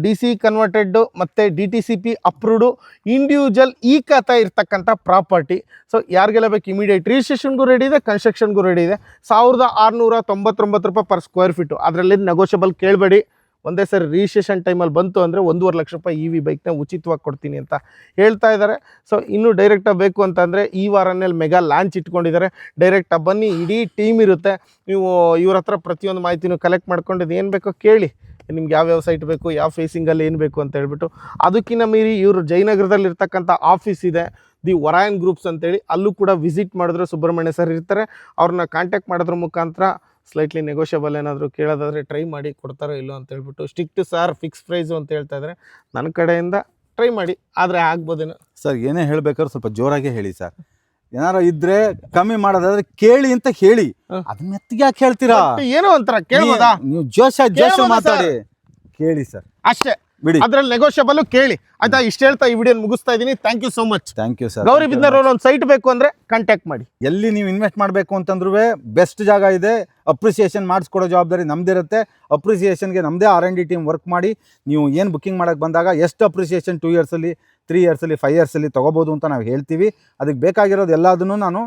DC ಕನ್ವರ್ಟೆಡ್ಡು ಮತ್ತು DTCP ಅಪ್ರೂವ್ಡು ಇಂಡಿವಿಜುವಲ್ ಖಾತಾ ಇರ್ತಕ್ಕಂಥ ಪ್ರಾಪರ್ಟಿ. ಸೊ ಯಾರಿಗೆಲ್ಲ ಬೇಕು ಇಮಿಡಿಯೇಟ್ ರಿಜಿಸ್ಟ್ರೇಷನ್ಗೂ ರೆಡಿ ಇದೆ, ಕನ್ಸ್ಟ್ರಕ್ಷನ್ಗೂ ರೆಡಿ ಇದೆ. 1699 ರೂಪಾಯಿ ಪರ್ ಸ್ಕ್ವೇರ್ ಫೀಟು. ಅದರಲ್ಲಿ ನೆಗೋಷಿಯಬಲ್ ಕೇಳಬೇಡಿ, ಒಂದೇ ಸರಿ ರಿಜಿಸ್ಟ್ರೇಷನ್ ಟೈಮಲ್ಲಿ ಬಂತು ಅಂದರೆ 1.5 ಲಕ್ಷ ರೂಪಾಯಿ EV ಬೈಕ್ನ ಉಚಿತವಾಗಿ ಕೊಡ್ತೀನಿ ಅಂತ ಹೇಳ್ತಾ ಇದ್ದಾರೆ. ಸೊ ಇನ್ನೂ ಡೈರೆಕ್ಟಾಗಿ ಬೇಕು ಅಂತಂದರೆ ಈ ವಾರನಲ್ಲಿ ಮೆಗಾ ಲಾಂಚ್ ಇಟ್ಕೊಂಡಿದ್ದಾರೆ. ಡೈರೆಕ್ಟಾಗಿ ಬನ್ನಿ, ಇಡೀ ಟೀಮ್ ಇರುತ್ತೆ. ನೀವು ಇವ್ರ ಹತ್ರ ಪ್ರತಿಯೊಂದು ಮಾಹಿತಿನೂ ಕಲೆಕ್ಟ್ ಮಾಡ್ಕೊಂಡಿದ್ದು ಏನು ಬೇಕೋ ಕೇಳಿ, ನಿಮ್ಗೆ ಯಾವ್ಯಾವ ಸೈಟ್ ಬೇಕು, ಯಾವ ಫೇಸಿಂಗಲ್ಲಿ ಏನು ಬೇಕು ಅಂತ ಹೇಳ್ಬಿಟ್ಟು. ಅದಕ್ಕಿಂತ ಮೀರಿ ಇವರು ಜಯನಗರದಲ್ಲಿ ಇರ್ತಕ್ಕಂಥ ಆಫೀಸ್ ಇದೆ, ದಿ ಒರಾಯನ್ ಗ್ರೂಪ್ಸ್ ಅಂತೇಳಿ, ಅಲ್ಲೂ ಕೂಡ ವಿಸಿಟ್ ಮಾಡಿದ್ರೆ ಸುಬ್ರಹ್ಮಣ್ಯ ಸರ್ ಇರ್ತಾರೆ. ಅವ್ರನ್ನ ಕಾಂಟ್ಯಾಕ್ಟ್ ಮಾಡೋದ್ರ ಮುಖಾಂತರ ಸ್ಲೈಟ್ಲಿ ನೆಗೋಷಿಯಬಲ್ ಏನಾದರೂ ಕೇಳೋದಾದರೆ ಟ್ರೈ ಮಾಡಿ ಕೊಡ್ತಾರೋ ಇಲ್ಲೋ ಅಂತ ಹೇಳ್ಬಿಟ್ಟು. ಸ್ಟಿಕ್ಟ್ ಸರ್ ಫಿಕ್ಸ್ ಪ್ರೈಸು ಅಂತ ಹೇಳ್ತಾ ಇದ್ದಾರೆ. ನನ್ನ ಕಡೆಯಿಂದ ಟ್ರೈ ಮಾಡಿ, ಆದರೆ ಆಗ್ಬೋದೇನೋ. ಸರ್ ಏನೇ ಹೇಳ್ಬೇಕಾದ್ರೆ ಸ್ವಲ್ಪ ಜೋರಾಗೆ ಹೇಳಿ ಸರ್. ಏನಾರ ಇದ್ರೆ ಕಮ್ಮಿ ಮಾಡೋದಾದ್ರೆ ಕೇಳಿ ಅಂತ ಹೇಳಿ, ಅದನ್ನ ಮೆತ್ತಿಗೆ ಯಾಕೆ ಹೇಳ್ತೀರಾ? ಏನೋ ಒಂಥರ ಕೇಳ್ಬೋದಾ? ನೀವು ಜೋಶ ಮಾತಾಡಿ, ಕೇಳಿ ಸರ್ ಅಷ್ಟೇ ಬಿಡಿ. ಅದ್ರಲ್ಲಿ ನೆಗೋಷಿಯಬಲ್ ಕೇಳಿ ಆಯ್ತಾ. ಇಷ್ಟು ಹೇಳ್ತಾ ಈ ವಿಡಿಯೋ ಮುಗಿಸ್ತಾ ಇದ್ದೀನಿ. Thank you so much. Thank you sir. Gauribidanur ಒಂದು ಸೈಟ್ ಬೇಕು ಅಂದ್ರೆ ಕಾಂಟ್ಯಾಕ್ಟ್ ಮಾಡಿ. ಎಲ್ಲಿ ನೀವು ಇನ್ವೆಸ್ಟ್ ಮಾಡಬೇಕು ಅಂತಂದ್ರೂ ಬೆಸ್ಟ್ ಜಾಗ ಇದೆ. ಅಪ್ರಿಸಿಯೇಷನ್ ಮಾಡಿಸ್ಕೊಡೋ ಜವಾಬ್ದಾರಿ ನಮ್ದಿರುತ್ತೆ. ಅಪ್ರಿಸಿಯೇಷನ್ಗೆ ನಮ್ಮದೇ R&D ಟೀಮ್ ವರ್ಕ್ ಮಾಡಿ ನೀವು ಏನು ಬುಕ್ಕಿಂಗ್ ಮಾಡೋಕ್ಕೆ ಬಂದಾಗ ಎಷ್ಟು ಅಪ್ರಿಸಿಯೇಷನ್ 2 ಇಯರ್ಸಲ್ಲಿ 3 ಇಯರ್ಸಲ್ಲಿ 5 ಇಯರ್ಸಲ್ಲಿ ತೊಗೋಬೋದು ಅಂತ ನಾವು ಹೇಳ್ತೀವಿ. ಅದಕ್ಕೆ ಬೇಕಾಗಿರೋದು ಎಲ್ಲದನ್ನು ನಾನು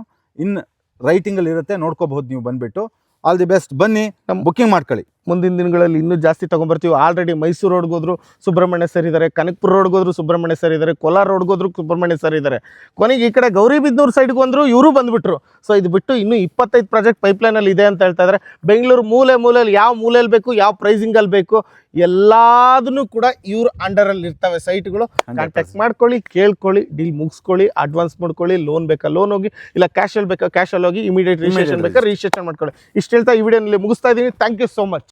ರೈಟಿಂಗಲ್ಲಿ ಇರುತ್ತೆ, ನೋಡ್ಕೋಬಹುದು ನೀವು ಬಂದುಬಿಟ್ಟು. ಆಲ್ ದಿ ಬೆಸ್ಟ್, ಬನ್ನಿ ಬುಕ್ಕಿಂಗ್ ಮಾಡ್ಕೊಳ್ಳಿ. ಮುಂದಿನ ದಿನಗಳಲ್ಲಿ ಇನ್ನೂ ಜಾಸ್ತಿ ತೊಗೊಂಬರ್ತೀವಿ. ಆಲ್ರೆಡಿ ಮೈಸೂರು ರೋಡ್ಗೆ ಹೋದ್ರು ಸುಬ್ರಹ್ಮಣ್ಯ ಸರ್ ಇದ್ದಾರೆ, ಕನಕಪುರ ರೋಡ್ಗೆ ಹೋದ್ರು ಸುಬ್ರಹ್ಮಣ್ಯ ಸರ್ ಇದ್ದಾರೆ, ಕೋಲಾರ ರೋಡ್ಗೆ ಹೋದ್ರು ಸುಬ್ರಹ್ಮಣ್ಯ ಸರ್ ಇದ್ದಾರೆ. ಕೊನೆಗೆ ಈ ಕಡೆ ಗೌರಿಬಿದನೂರು ಸೈಡ್ಗೆ ಬಂದರು, ಇವರು ಬಂದುಬಿಟ್ರು. ಸೊ ಇದು ಬಿಟ್ಟು ಇನ್ನೂ 25 ಪ್ರಾಜೆಕ್ಟ್ ಪೈಪ್ಲೈನಲ್ಲಿ ಇದೆ ಅಂತ ಹೇಳ್ತಾ ಇದ್ದಾರೆ. ಬೆಂಗಳೂರು ಮೂಲೆಯಲ್ಲಿ ಯಾವ ಮೂಲೆಯಲ್ಲಿ ಬೇಕು, ಯಾವ ಪ್ರೈಸಿಂಗಲ್ಲಿ ಬೇಕು, ಎಲ್ಲದನ್ನು ಕೂಡ ಇವ್ರ ಅಂಡರಲ್ಲಿ ಇರ್ತವೆ ಸೈಟ್ಗಳು. ಕಾಂಟ್ಯಾಕ್ಟ್ ಮಾಡ್ಕೊಳ್ಳಿ, ಕೇಳ್ಕೊಳ್ಳಿ, ಡೀಲ್ ಮುಗಿಸ್ಕೊಳ್ಳಿ, ಅಡ್ವಾನ್ಸ್ ಮಾಡ್ಕೊಳ್ಳಿ. ಲೋನ್ ಬೇಕಾ ಲೋನ್ ಹೋಗಿ, ಇಲ್ಲ ಕ್ಯಾಶಲ್ಲಿ ಬೇಕಾ ಕ್ಯಾಶಲ್ಲಿ ಹೋಗಿ, ಇಮಿಡಿಯೇಟ್ ರಿಜಿಸ್ಟ್ರೇಷನ್ ಬೇಕಾ ರಿಜಿಸ್ಟ್ರೇಷನ್ ಮಾಡ್ಕೊಳ್ಳಿ. ಇಷ್ಟು ಹೇಳ್ತಾ ಈ ವಿಡಿಯೋನಲ್ಲಿ ಮುಗಿಸ್ತಾ ಇದ್ದೀನಿ. Thank you so much.